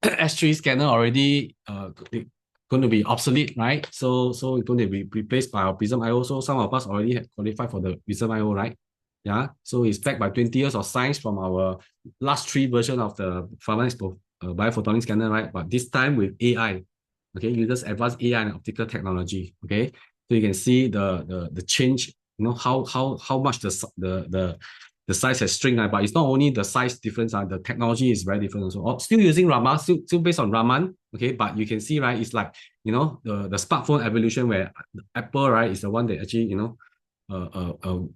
S1: S3 scanner already going to be obsolete, right? So it's going to be replaced by our Prysm IO. So some of us already have qualified for the Prysm IO, right? Yeah, so it's backed by 20 years of science from our last 3 version of the PharmaNext biophotonic scanner, right? But this time with AI, okay, uses advanced AI and optical technology. Okay, so you can see the change. How much the size has shrunk, but it's not only the size difference, the technology is very different also. Still using Raman, still based on Raman, okay, but you can see, right, it's like, the smartphone evolution where Apple, right, is the one that actually,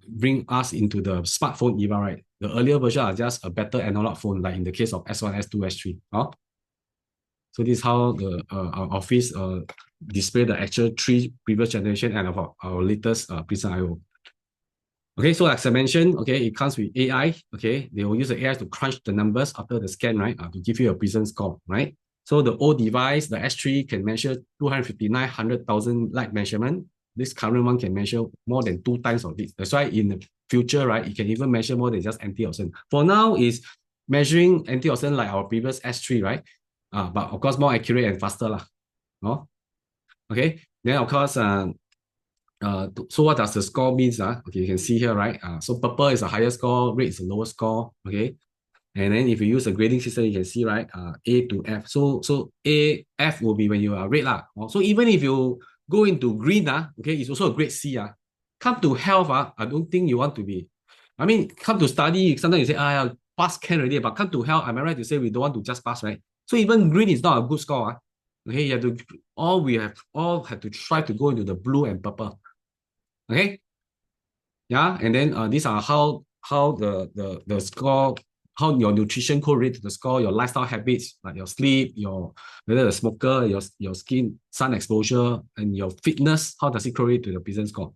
S1: bring us into the smartphone era, right? The earlier version are just a better analog phone, like in the case of S1, S2, S3. So this is how our office display the actual 3 previous generation and our latest Prysm IO. Okay, so as I mentioned, okay, it comes with AI. Okay, they will use the AI to crunch the numbers after the scan, right, to give you a Prysm score, right? So the old device, the S3, can measure 259,100,000 light measurement. This current one can measure more than 2 times of this. That's why in the future, right, it can even measure more than just antioxidant. For now, is measuring antioxidant like our previous S3, right? But of course, more accurate and faster lah. No? Okay, then of course, so what does the score means? Okay, you can see here, right? So purple is the highest score, red is the lowest score. Okay, and then if you use a grading system, you can see, right? A to F. So A, F will be when you are red lah. So even if you go into green, okay, it's also a grade C. Come to health, I don't think you want to be. I mean, come to study, sometimes you say, pass can already, but come to health, am I right to say we don't want to just pass, right? So even green is not a good score. Okay, you have to we have to try to go into the blue and purple. Okay, yeah, and then these are how the score, how your nutrition correlate to the score, your lifestyle habits, like your sleep, whether the smoker, your skin, sun exposure, and your fitness, how does it correlate to the Prysm score?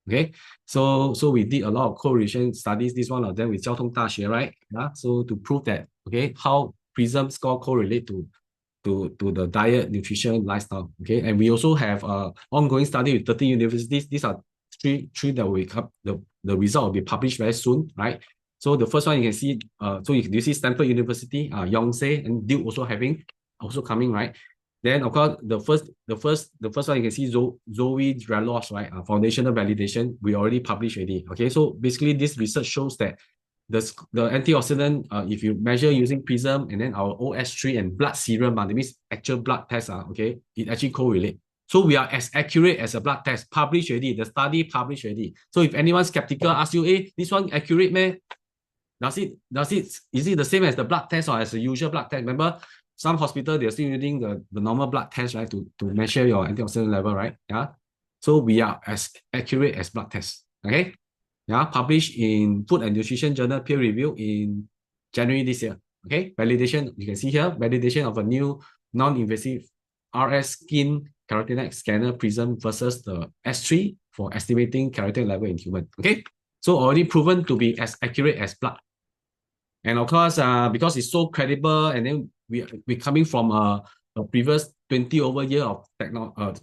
S1: Okay, so we did a lot of correlation studies. This one of them with 交通大学, right? Yeah, so to prove that, okay, how Prysm score correlate to the diet, nutrition, lifestyle. Okay, and we also have ongoing study with 13 universities. These are three that will come. The result will be published very soon, right? So the first one you can see, so you see Stanford University, Yonsei and Duke also coming, right? Then of course the first one you can see Zoe Drelos, right? Foundational validation, we already published already. Okay, so basically this research shows that the antioxidant, if you measure using Prysm and then our OS3 and blood serum, that means actual blood test, okay, it actually correlate. So we are as accurate as a blood test, published already, the study published already. So if anyone's skeptical, ask you, hey, this one accurate, man? Is it the same as the blood test or as the usual blood test? Remember, some hospital, they're still using the normal blood test, right, to measure your antioxidant level, right? Yeah. So we are as accurate as blood tests. Okay. Yeah, published in Food and Nutrition Journal, peer review in January this year. Okay, validation, you can see here, validation of a new non-invasive RS skin carotenoid scanner Prysm versus the S3 for estimating keratin level in human. Okay, so already proven to be as accurate as blood. And of course, because it's so credible, and then we coming from a previous 20 over year of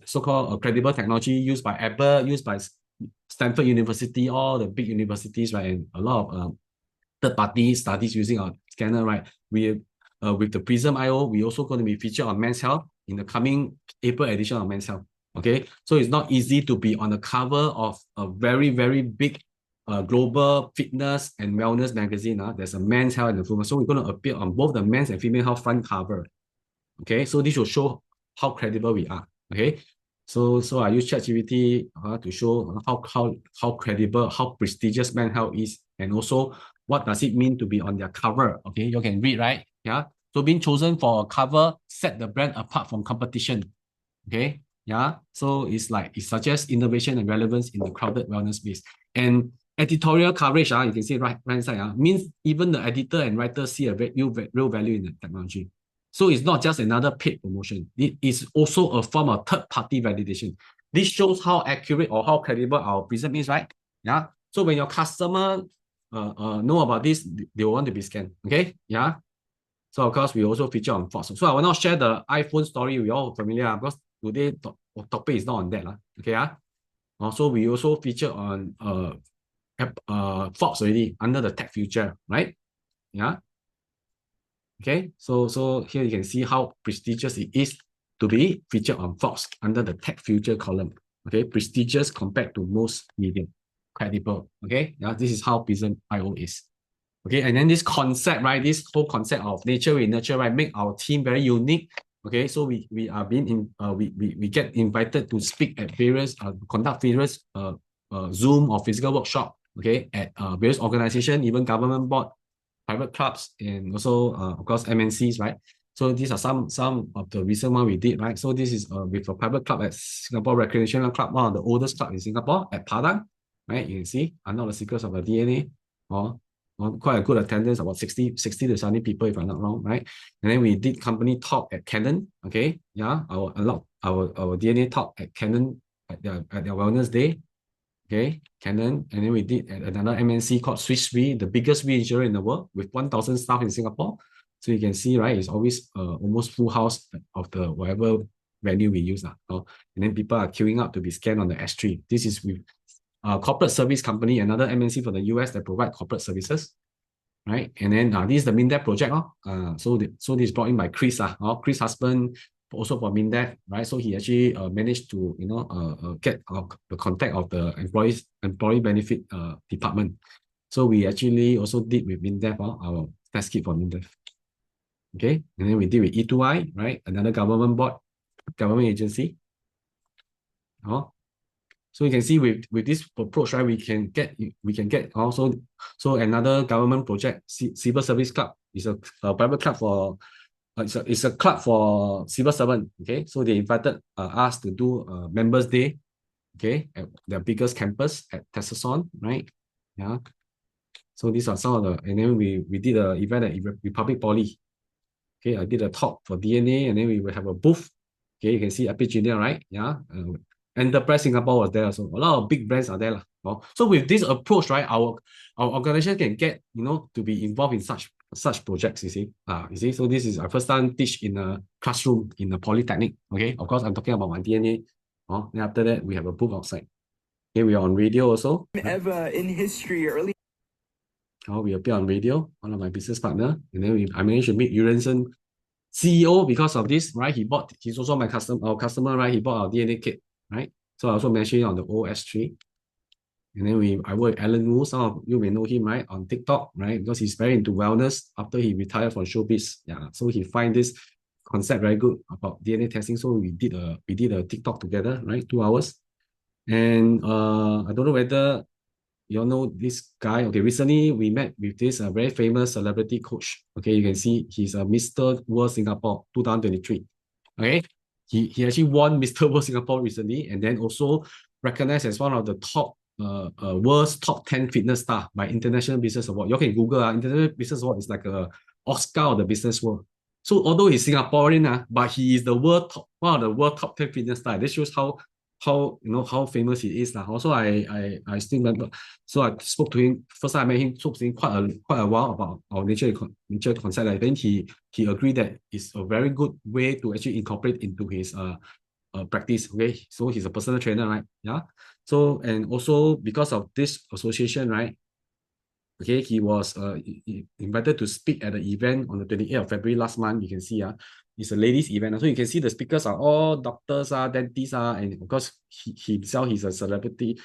S1: so-called credible technology used by Apple, used by Stanford University, all the big universities, right, and a lot of third-party studies using our scanner, right? We with the Prysm IO, we also going to be featured on Men's Health in the coming April edition of Men's Health. Okay, so it's not easy to be on the cover of a very, very big global fitness and wellness magazine. There's a Men's Health and the Women's, so we're going to appear on both the men's and female health front cover. Okay, so this will show how credible we are. Okay, so I use ChatGPT to show how credible, how prestigious Men's Health is, and also what does it mean to be on their cover. Okay, you can read, right? Yeah. So being chosen for a cover set the brand apart from competition. Okay. Yeah. So it's like it suggests innovation and relevance in the crowded wellness space. And editorial coverage, you can see right side, means even the editor and writer see a real value in the technology. So it's not just another paid promotion. It is also a form of third-party validation. This shows how accurate or how credible our Prysm is, right? Yeah. So when your customer know about this, they will want to be scanned. Okay. Yeah. So of course, we also feature on Fox. So I will not share the iPhone story. We all familiar because today topic is not on that. Okay. Also, we also feature on Fox already under the Tech Future, right? Yeah. Okay. So here you can see how prestigious it is to be featured on Fox under the Tech Future column. Okay. Prestigious compared to most media. Credible. Okay. Yeah. This is how Prysm IO is. Okay, and then this concept, right? This whole concept of nature with nurture, right? Make our team very unique. Okay, so we are being in we get invited to speak at various conduct various Zoom or physical workshop. Okay, at various organizations, even government board, private clubs, and also of course MNCs, right? So these are some of the recent one we did, right? So this is with a private club at Singapore Recreational Club, one of the oldest club in Singapore at Padang, right? You can see, I know the secrets of the DNA, or quite a good attendance, about 60 to 70 people, if I'm not wrong, right? And then we did company talk at Canon, okay? Yeah, our DNA talk at Canon at their wellness day, okay? Canon, and then we did at another MNC called Swiss Re, the biggest reinsurer in the world with 1,000 staff in Singapore. So you can see, right, it's always almost full house of the whatever venue we use. And then people are queuing up to be scanned on the S3. This is with corporate service company, another MNC for the US that provide corporate services, right? And then this is the MINDEF project. So this is brought in by Chris, Chris' husband, also for MINDEF, right? So he actually managed to get the contact of the employee benefit department. So we actually also did with MINDEF, our test kit for MINDEF. Okay, and then we did with E2I, right? Another government agency. So you can see with this approach, right, we can get also, so another government project, Civil Service Club, is a private club for it's a club for civil servant. Okay, so they invited us to do a members day, okay, at their biggest campus at Tesson, right? Yeah. So these are some of the, and then we did an event at Republic Poly. Okay, I did a talk for DNA, and then we will have a booth. Okay, you can see Epigeneia, right? Yeah. Enterprise Singapore was there, so a lot of big brands are there. So with this approach, right, our organization can get to be involved in such projects. You see, so this is our first time teach in a classroom in a polytechnic. Okay, of course I'm talking about my DNA. Then after that we have a booth outside. Okay, we are on radio also.
S5: Ever in history early.
S1: We appear on radio, one of my business partner, and then I managed to meet Yurensen CEO because of this, right? He's also our customer, right? He bought our DNA kit, right? So I also mentioned on the OS3. And then I work with Alan Wu. Some of you may know him, right? On TikTok, right? Because he's very into wellness after he retired from showbiz. Yeah. So he find this concept very good about DNA testing. So we did a TikTok together, right? 2 hours. And I don't know whether you all know this guy. Okay, recently we met with this very famous celebrity coach. Okay, you can see he's a Mr. World Singapore 2023. Okay, he actually won Mr. World Singapore recently, and then also recognized as one of the top world's top 10 fitness star by International Business Award. You can Google International Business Award is like a Oscar of the business world. So although he's Singaporean, but he is one of the world top 10 fitness stars. This shows how famous he is. Also, I still remember. So I spoke to him first time I met him. Spoke to him quite a while about our nature concept. Then he agreed that it's a very good way to actually incorporate into his practice. Okay, so he's a personal trainer, right? Yeah. So and also because of this association, right? Okay, he was invited to speak at the event on the 28th of February last month. You can see, it's a ladies' event. So you can see the speakers are all doctors, dentists, and of course, himself, he's a celebrity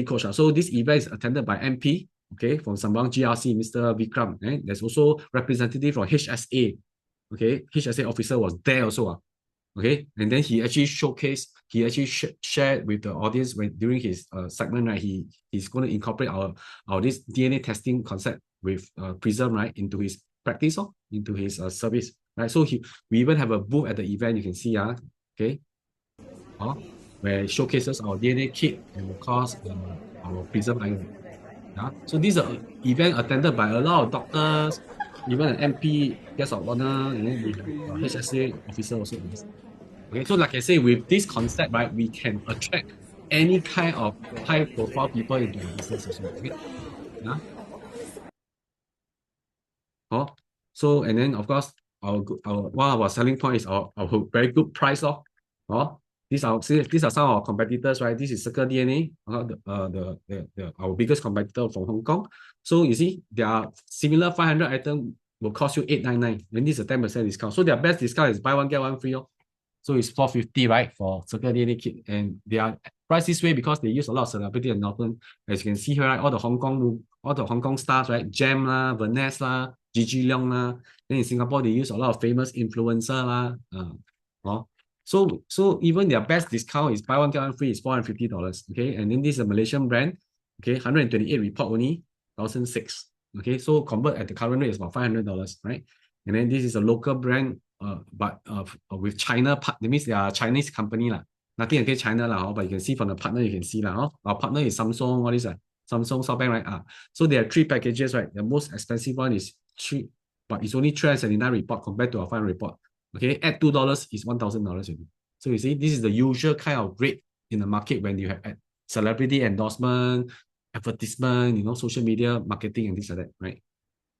S1: coach. So this event is attended by MP, okay, from Sembawang GRC, Mr. Vikram. And there's also representative from HSA. Okay, HSA officer was there also. Okay, and then he actually shared with the audience when during his segment, right? He's going to incorporate our this DNA testing concept with Prysm, right, into his practice, into his service, right? So we even have a booth at the event. You can see, okay, where it showcases our DNA kit and of course our Prysm iron. Yeah, so this is an event attended by a lot of doctors, even an MP, guest of honor, and then we have a HSA officer also. Okay, so like I say, with this concept, right, we can attract any kind of high profile people into the business also. Okay? Yeah. Oh, so and then of course our one of our selling point is our very good price. Oh, these are some of our competitors, right? This is Circle DNA, our biggest competitor from Hong Kong. So you see, their similar 500 item will cost you 899. Then this is a 10% discount. So their best discount is buy one get one free. So it's 450, right, for Circle DNA kit. And they are priced this way because they use a lot of celebrity endorsement. As you can see here, right, all the Hong Kong stars, right, Gem lah, Vanessa lah, Gigi Leong lah. Then in Singapore, they use a lot of famous influencer lah. So even their best discount is buy one get one free is $450. Okay, and then this is a Malaysian brand. Okay, 128 report only, 1,006. Okay, so convert at the current rate is about $500, right? And then this is a local brand, but with China part, that means they are a Chinese company lah. Nothing against China lah, but you can see from the partner, you can see lah. Our partner is Samsung. What is that? Samsung, SoftBank, right? So there are three packages, right? The most expensive one is three, but it's only 379 report compared to our 500 report. Okay, add $2 is $1,000. So you see, this is the usual kind of rate in the market when you have celebrity endorsement, advertisement, social media marketing and things like that, right?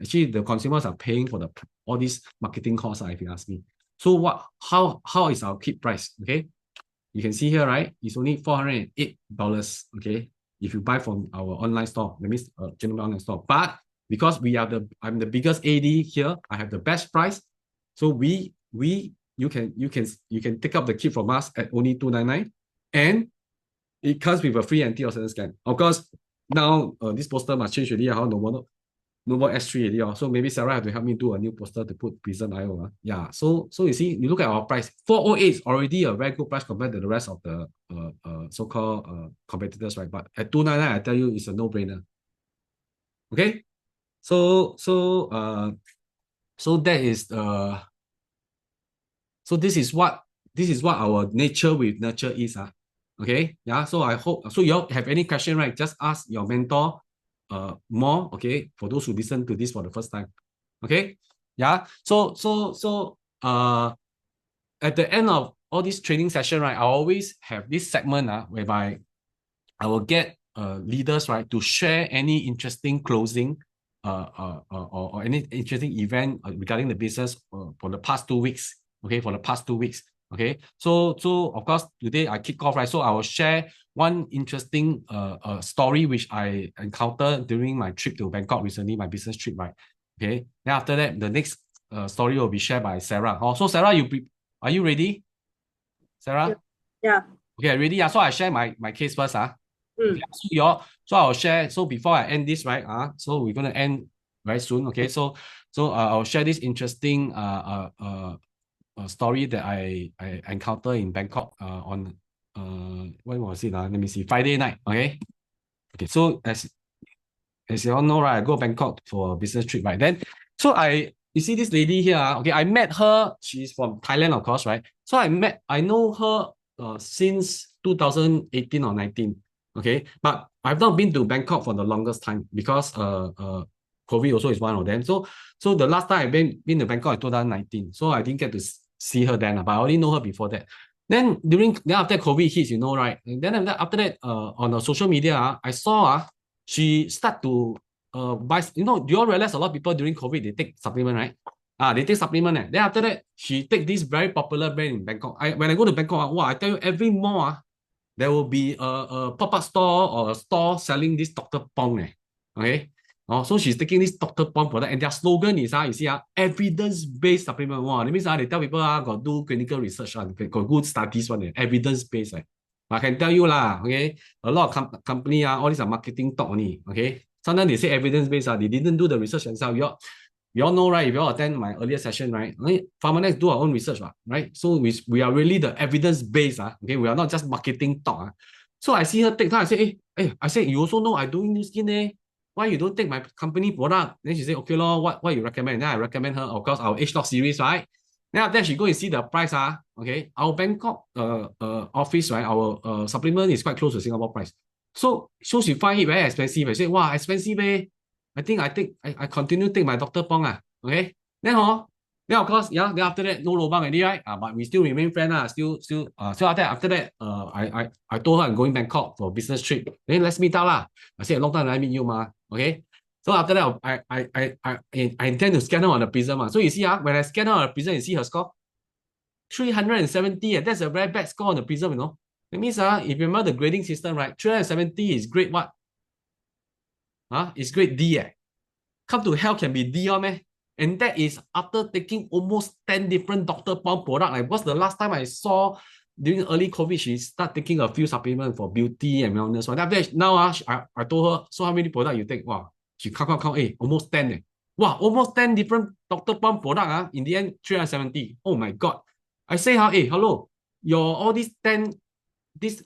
S1: Actually, the consumers are paying for all these marketing costs, if you ask me. So how is our kit price? Okay, you can see here, right? It's only $408. Okay, if you buy from our online store, that means general online store. But because I'm the biggest AD here, I have the best price. So you can take up the kit from us at only $299, and it comes with a free antioxidant scan. Of course, now this poster must change already. No more S3 already. So maybe Sarah have to help me do a new poster to put Prysm IO. Yeah. So you see, you look at our price. 408 is already a very good price compared to the rest of the so-called competitors, right? But at 299, I tell you, it's a no-brainer. Okay. So that is so this is what our nature with nurture is. Okay. Yeah. So I hope you all have any question, right? Just ask your mentor more, okay, for those who listen to this for the first time. Okay. Yeah. So at the end of all this training session, right, I always have this segment whereby I will get leaders, right, to share any interesting closing or any interesting event regarding the business for the past 2 weeks. Okay, for the past 2 weeks. Okay, so of course today I kick off, right? So I will share one interesting story which I encountered during my trip to Bangkok recently, my business trip, right? Okay, then after that the next story will be shared by Sarah. So Sarah, are you ready? Sarah?
S2: Yeah.
S1: Okay, ready? Yeah. So I share my case first.
S2: Mm.
S1: Okay, so I'll share. So before I end this, right? So we're gonna end very soon. Okay, so I'll share this interesting story that I encountered in Bangkok on when was it? Let me see, Friday night. Okay. So as you all know, right, I go Bangkok for a business trip, right? Then you see this lady here. Okay, I met her. She's from Thailand, of course, right? So I know her since 2018 or 19. Okay, but I've not been to Bangkok for the longest time because COVID also is one of them. So the last time I've been to Bangkok is 2019. So I didn't get to see her then, but I already know her before that. Then after COVID hits, right? And then after that, on the social media, I saw she start to buy. Do you all realize a lot of people during COVID they take supplement, right? They take supplement. Then after that, she take this very popular brand in Bangkok. When I go to Bangkok, wow, I tell you, every mall, there will be a pop-up store or a store selling this Dr. Pong. Okay. Oh, so she's taking this Dr. Pong product, and their slogan is, you see, evidence-based supplement. Wow, that means they tell people got do clinical research, got good studies, evidence-based. I can tell you lah, okay, a lot of company, all these are marketing talk only. Okay. Sometimes they say evidence-based, they didn't do the research themselves. You all know, right? If you all attend my earlier session, right? Pharmanex do our own research, right? So we are really the evidence-based, okay? We are not just marketing talk. So I see her take time. I say, hey, I say, you also know I doing new skin, eh? Why you don't take my company product? Then she say, okay, lor, what you recommend? Then I recommend her, of course, our H-Lock series, right? Then after that, she go and see the price, okay? Our Bangkok office, right? Our supplement is quite close to Singapore price. So she find it very expensive. I say, wow, expensive, eh? I think I continue take my Dr. Pong, okay? Then of course, yeah, then after that, no lobang already, right? But we still remain friends, still after that, I told her I'm going Bangkok for a business trip. Then let's meet up lah. I said, a long time I meet you, okay? So after that, I intend to scan her on the Prysm. So you see, when I scan her on the Prysm, you see her score? 370, and that's a very bad score on the Prysm, you know? That means, if you remember the grading system, right? 370 is grade what? It's grade D, Come to hell can be D, man. And that is after taking almost 10 different Dr. Pong products. Like, what's the last time I saw during early COVID, she started taking a few supplements for beauty and wellness. So now I told her, so how many products you take? Wow, she count, almost 10. Wow, almost 10 different Dr. Pong products. In the end, 370. Oh my God. I say, hello, all these 10,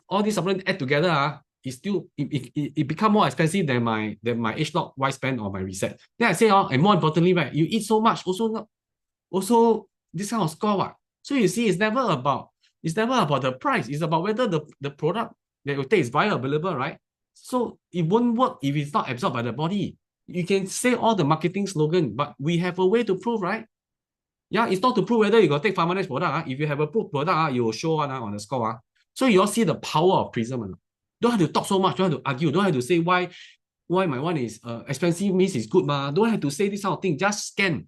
S1: all these supplements add together, it's still it become more expensive than my H-Lock Wispan or my Reset. Then I say, and more importantly, right, you eat so much, also this kind of score, what? So you see, it's never about the price. It's about whether the product that you take is bioavailable, right? So it won't work if it's not absorbed by the body. You can say all the marketing slogan, but we have a way to prove, right? Yeah, it's not to prove whether you got take Pharmanex product. If you have a proof product, you will show on the score. So you all see the power of Prysm. Don't have to talk so much. Don't have to argue. Don't have to say why my one is expensive means it's good. Don't have to say this kind of thing. Just scan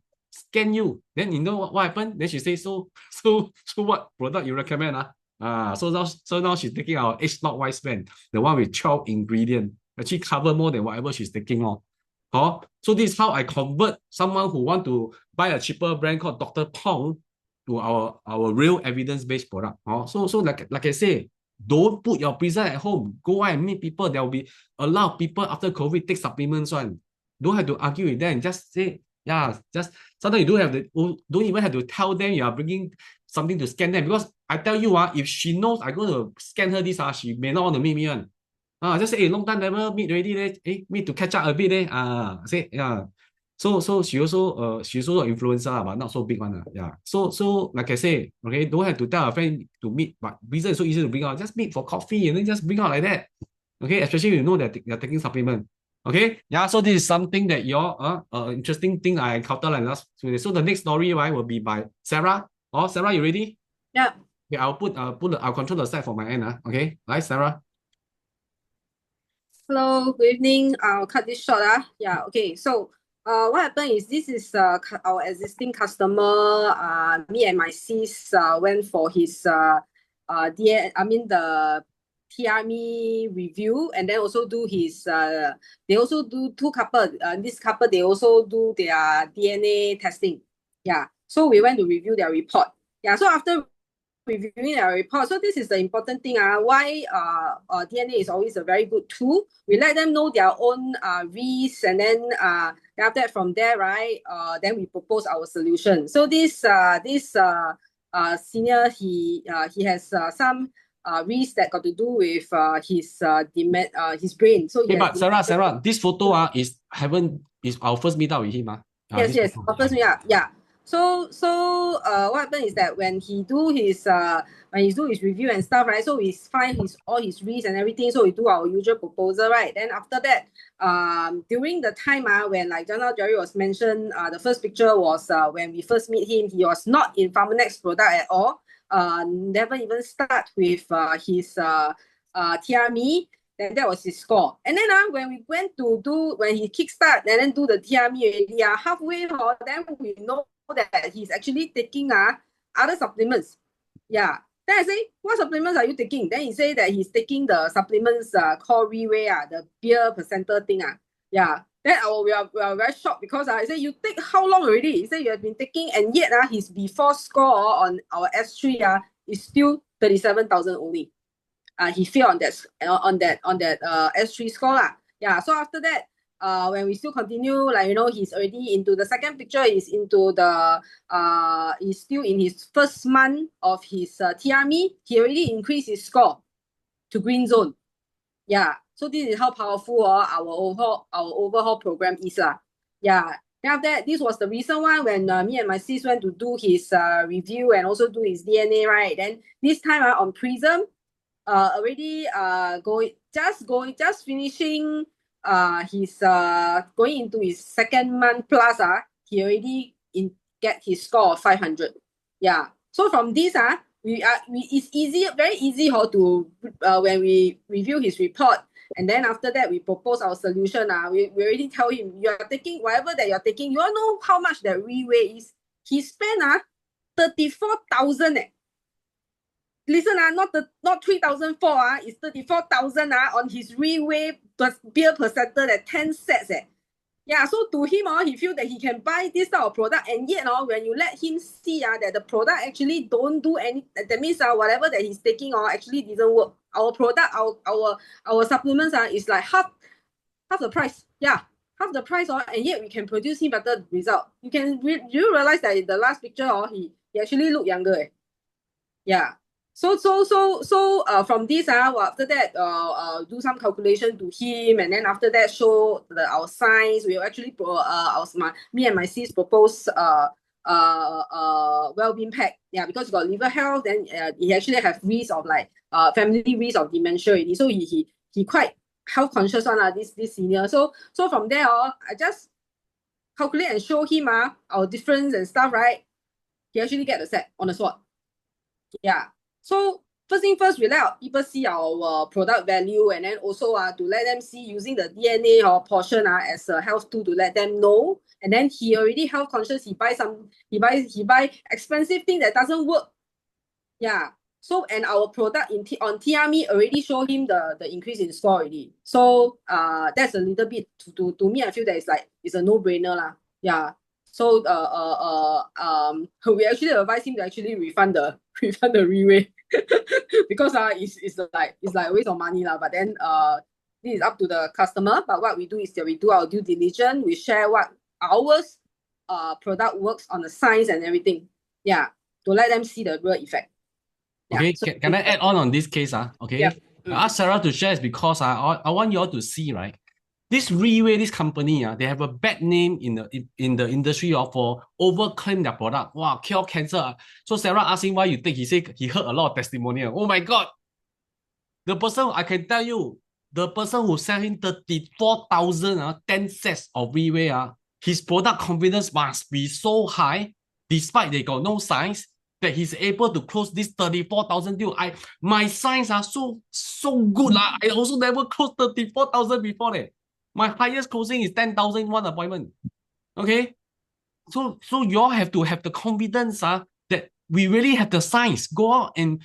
S1: you. Then you know what happened? Then she say, so what product you recommend? So now she's taking our H-Lock Wispan, the one with 12 ingredients. Actually cover more than whatever she's taking. So this is how I convert someone who want to buy a cheaper brand called Dr. Pong to our real evidence-based product. So like I say, don't put your Prysm at home. Go out and meet people. There will be a lot of people after COVID take supplements one. Don't have to argue with them. Just say, just sometimes you don't even have to tell them you are bringing something to scan them, because I tell you, if she knows I'm going to scan her this, she may not want to meet me one. Just say, long time never meet already, meet to catch up a bit, say, So she also she's also an influencer, but not so big one. So like I say, okay, don't have to tell a friend to meet, but Prysm is so easy to bring out. Just meet for coffee and then just bring out like that. Okay, especially if you know that you're taking supplement. Okay, so this is something that interesting thing I encountered like last 2 days. So the next story, right, will be by Sarah. Sarah, you ready?
S2: Yeah.
S1: Okay, I'll control the site for my end. Okay, right, Sarah.
S2: Hello, good evening. I'll cut this short. Yeah, okay. So what happened is this is our existing customer. Me and my sis went for his the TRME review, and then also do his they also do two couple. This couple, they also do their DNA testing. Yeah. So we went to review their report. Yeah. So after reviewing our report. So this is the important thing. Why DNA is always a very good tool. We let them know their own risks, and then after that, from there, right, then we propose our solution. So this senior, he has some risks that got to do with his brain. So
S1: but Sarah, this photo is our first meetup with him.
S2: Yes, our first meetup. Yeah. So what happened is that when he do his review and stuff, right? So we find all his risks and everything. So we do our usual proposal, right? Then after that, during the time when like just now Jerry was mentioned, the first picture was when we first meet him. He was not in Pharmanex product at all. Never even start with his TRME. Then that was his score. And then when we went to when he kickstart and then do the TRME already, halfway, then we that he's actually taking other supplements. Yeah. Then I say, what supplements are you taking? Then he say that he's taking the supplements called Reway, the beer placenta thing. Yeah. Then we are very shocked because I say, you take how long already? He said you have been taking, and yet his before score on our S3 is still 37,000 only. He failed on that S3 score. Yeah. So after that, when we still continue, like, he's already into the second picture, is into the he's still in his first month of his TRME. He already increased his score to green zone. Yeah. So this is how powerful our overhaul program is. Yeah. Then after that, this was the recent one when me and my sis went to do his review and also do his DNA, right? Then this time on Prysm, already just finishing his going into his second month plus, he already get his score of 500. Yeah. So from this it's very easy to when we review his report, and then after that we propose our solution. We already tell him, you are taking whatever that you're taking, you all know how much that Reway is. He spent 34,000. Listen, not 3,004, it's 34,000 on his Reway beer placenta, that 10 sets. Yeah, so to him, he feel that he can buy this type of product, and yet when you let him see that the product actually don't do any, that means whatever that he's taking actually doesn't work. Our product, our supplements is like half the price. Yeah, half the price, and yet we can produce him better result. You realize that in the last picture, he actually look younger. Yeah. So from this after that do some calculation to him, and then after that show our science. We actually me and my sis propose well-being pack. Yeah, because he got liver health, then he actually have risk of like family risk of dementia already. So he quite health conscious one this senior. So from there I just calculate and show him our difference and stuff, right? He actually get the set on the spot. Yeah. So first thing first, we let people see our product value, and then also to let them see using the DNA or portion as a health tool to let them know. And then he already health conscious. He buy expensive thing that doesn't work. Yeah. So and our product on TRME already show him the increase in score already. So that's a little bit to me. I feel that it's a no-brainer lah. Yeah. So we actually advise him to actually refund the Reway because it's like a waste of money lah. But then this is up to the customer. But what we do is that we do our due diligence. We share what ours product works on the science and everything. Yeah, to let them see the real effect. Yeah.
S1: Okay,
S2: So,
S1: can I add on this case? Okay,
S2: yeah.
S1: I asked Sarah to share is because I want you all to see, right? This Reway, this company, they have a bad name in the industry for overclaim their product. Wow, cure cancer. So Sarah asked him why you think. He said he heard a lot of testimonial. Oh my God. The person, I can tell you, the person who sell him 34,000 10 sets of Reway, his product confidence must be so high, despite they got no science, that he's able to close this 34,000 deal. My science are so good. I also never closed 34,000 before. My highest closing is 10,000 one appointment. Okay? So you all have to have the confidence that we really have the science. Go out and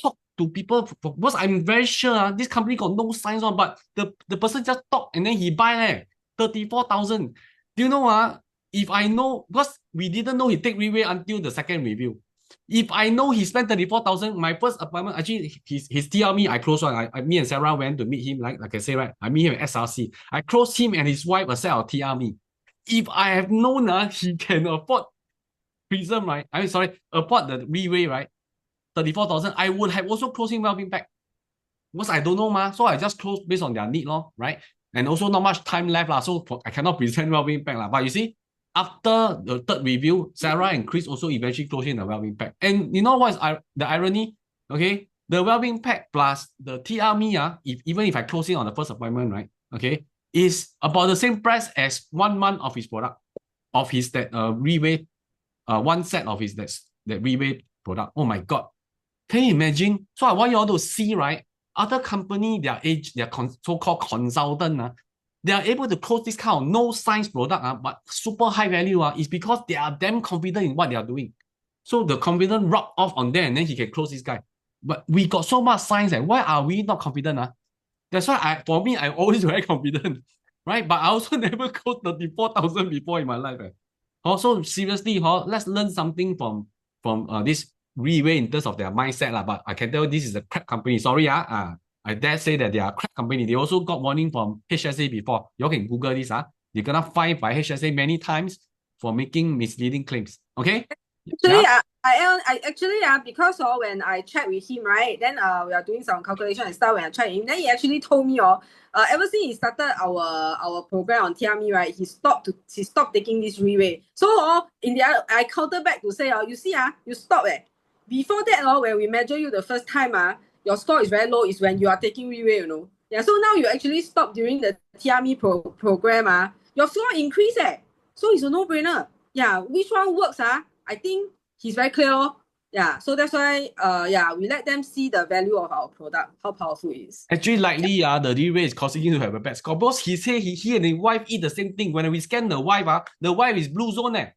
S1: talk to people, because I'm very sure this company got no science on, but the person just talk and then he buy 34,000. Do you know if I know, because we didn't know he take Reway until the second review. If I know he spent 34,000, my first appointment, actually, his TRME, I closed one. Me and Sarah went to meet him, like I say, right? I meet him at SRC. I closed him and his wife a set of TRME. If I have known he can afford Prysm, right? Afford the Reway, right? 34,000, I would have also closed him well-being pack. Because I don't know, so I just close based on their need, right? And also not much time left, so I cannot present well-being pack. But you see, after the third review, Sarah and Chris also eventually closed in the well-being pack. And you know what is the irony? Okay, the well-being pack plus the TRME, even if I close in on the first appointment, right? Okay, is about the same price as 1 month of his product, of his that Reway, one set of his that Reway product. Oh my God, can you imagine? So I want you all to see, right? Other company, their so-called consultant, they are able to close this kind of no science product, but super high value, is because they are damn confident in what they are doing. So the confidence rub off on them, and then he can close this guy. But we got so much science, why are we not confident? That's why for me, I'm always very confident, right? But I also never closed 34,000 before in my life. Also, seriously, let's learn something from this Reway in terms of their mindset. But I can tell you this is a crap company. Sorry, I dare say that they are a crap company. They also got warning from HSA before. You all can Google this. They're gonna fined by HSA many times for making misleading claims. Okay?
S2: Actually,
S1: Yeah?
S2: I actually because when I chat with him, right, then we are doing some calculation and stuff. When I chat with him, then he actually told me ever since he started our program on TME, right, he stopped taking this Reway. So in the other, I counter back to say you see you stop before that when we measure you the first time your score is very low is when you are taking Reway, you know. Yeah, so now you actually stop during the TME program your score increase so it's a no-brainer. Yeah, which one works I think he's very clear. Yeah, so that's why we let them see the value of our product, how powerful it is.
S1: Actually, likely, the Reway is causing him to have a bad score because he said he and his wife eat the same thing. When we scan the wife, the wife is blue zone.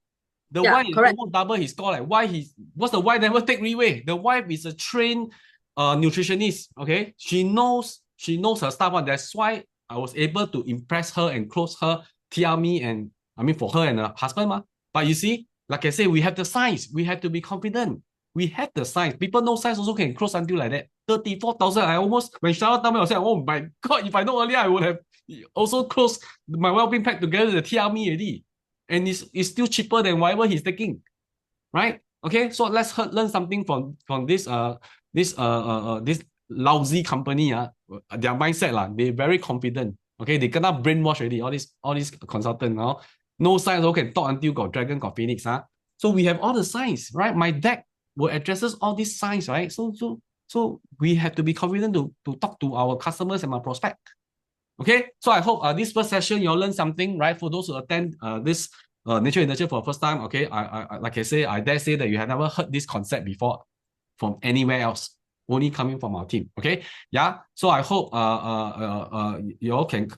S1: The wife is
S2: correct.
S1: almost double his score. What's the wife never take Reway? The wife is a trained nutritionist. Okay, she knows her stuff. That's why I was able to impress her and close her TLME and for her and her husband. But you see, like I say, we have the science. We have to be confident. We have the science. People know science also can close until like that. 34,000. I almost, when Sarah told me, I was like, oh my God, if I know earlier, I would have also closed my well-being pack together with the TLME already. And it's still cheaper than whatever he's taking. Right? Okay, so let's learn something from this lousy company. Their mindset, they very confident. Okay, they cannot brainwash already. All these consultants no science all can talk until got dragon, got phoenix. So we have all the science, right? My deck will addresses all this science, right? So we have to be confident to talk to our customers and our prospect. Okay, so I hope this first session you'll learn something, right? For those who attend this nature and nurture for the first time, okay, I like I say, I dare say that you have never heard this concept before from anywhere else, only coming from our team. Okay, yeah. So I hope you all can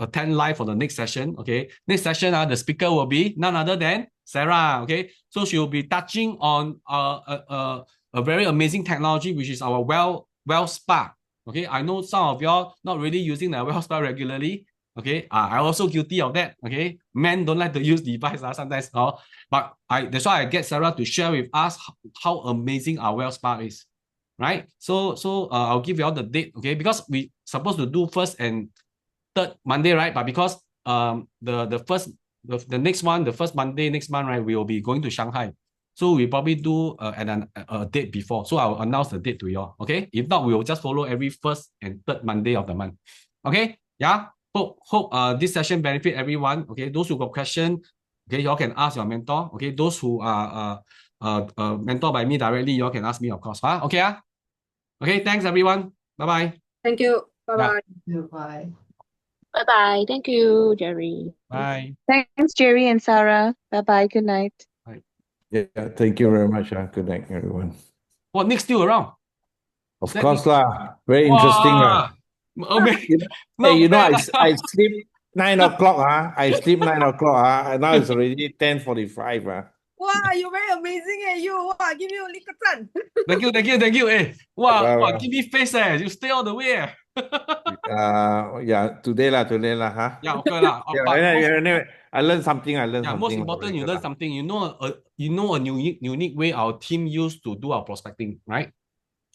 S1: attend live for the next session. Okay, next session the speaker will be none other than Sarah. Okay, so she will be touching on a very amazing technology, which is our well spa. Okay, I know some of y'all not really using the well spa regularly. Okay, I'm also guilty of that. Okay, men don't like to use device sometimes. But that's why I get Sarah to share with us how amazing our well spa is. Right? So I'll give you all the date. Okay, because we supposed to do first and third Monday, right? But because the next one, the first Monday next month, right, we will be going to Shanghai. So we probably do a date before. So I'll announce the date to you all. Okay. If not, we will just follow every first and third Monday of the month. Okay. Yeah. Hope this session benefit everyone. Okay. Those who got question, okay, you all can ask your mentor. Okay. Those who are mentored by me directly, you all can ask me, of course. Okay. Okay. Thanks everyone. Bye bye.
S2: Thank you. Bye bye.
S5: Bye.
S6: Bye bye. Thank you, Jerry.
S1: Bye.
S7: Thanks, Jerry and Sarah. Bye bye. Good night.
S8: Yeah, thank you very much. Good night, everyone.
S1: What, Nick's still around?
S8: Of course, very interesting.
S1: Okay.
S8: I sleep 9 o'clock. I sleep 9 o'clock. And now it's already 10:45.
S2: Wow, you're very amazing you. Wow, give me a little time.
S1: Thank you. Wow, give me face You stay all the way.
S8: Yeah, today lah.
S1: Yeah, okay lah.
S8: Anyway, I learned something.
S1: Most important, you learn something. You know a unique way our team used to do our prospecting, right?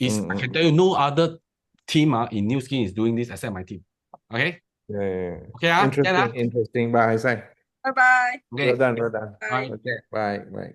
S1: I can tell you no other team in New Skin is doing this except my team. Okay?
S8: Yeah.
S1: Okay.
S8: Interesting. Bye.
S2: Bye bye.
S1: Okay.
S8: Well done.
S1: Bye.
S8: Okay, bye.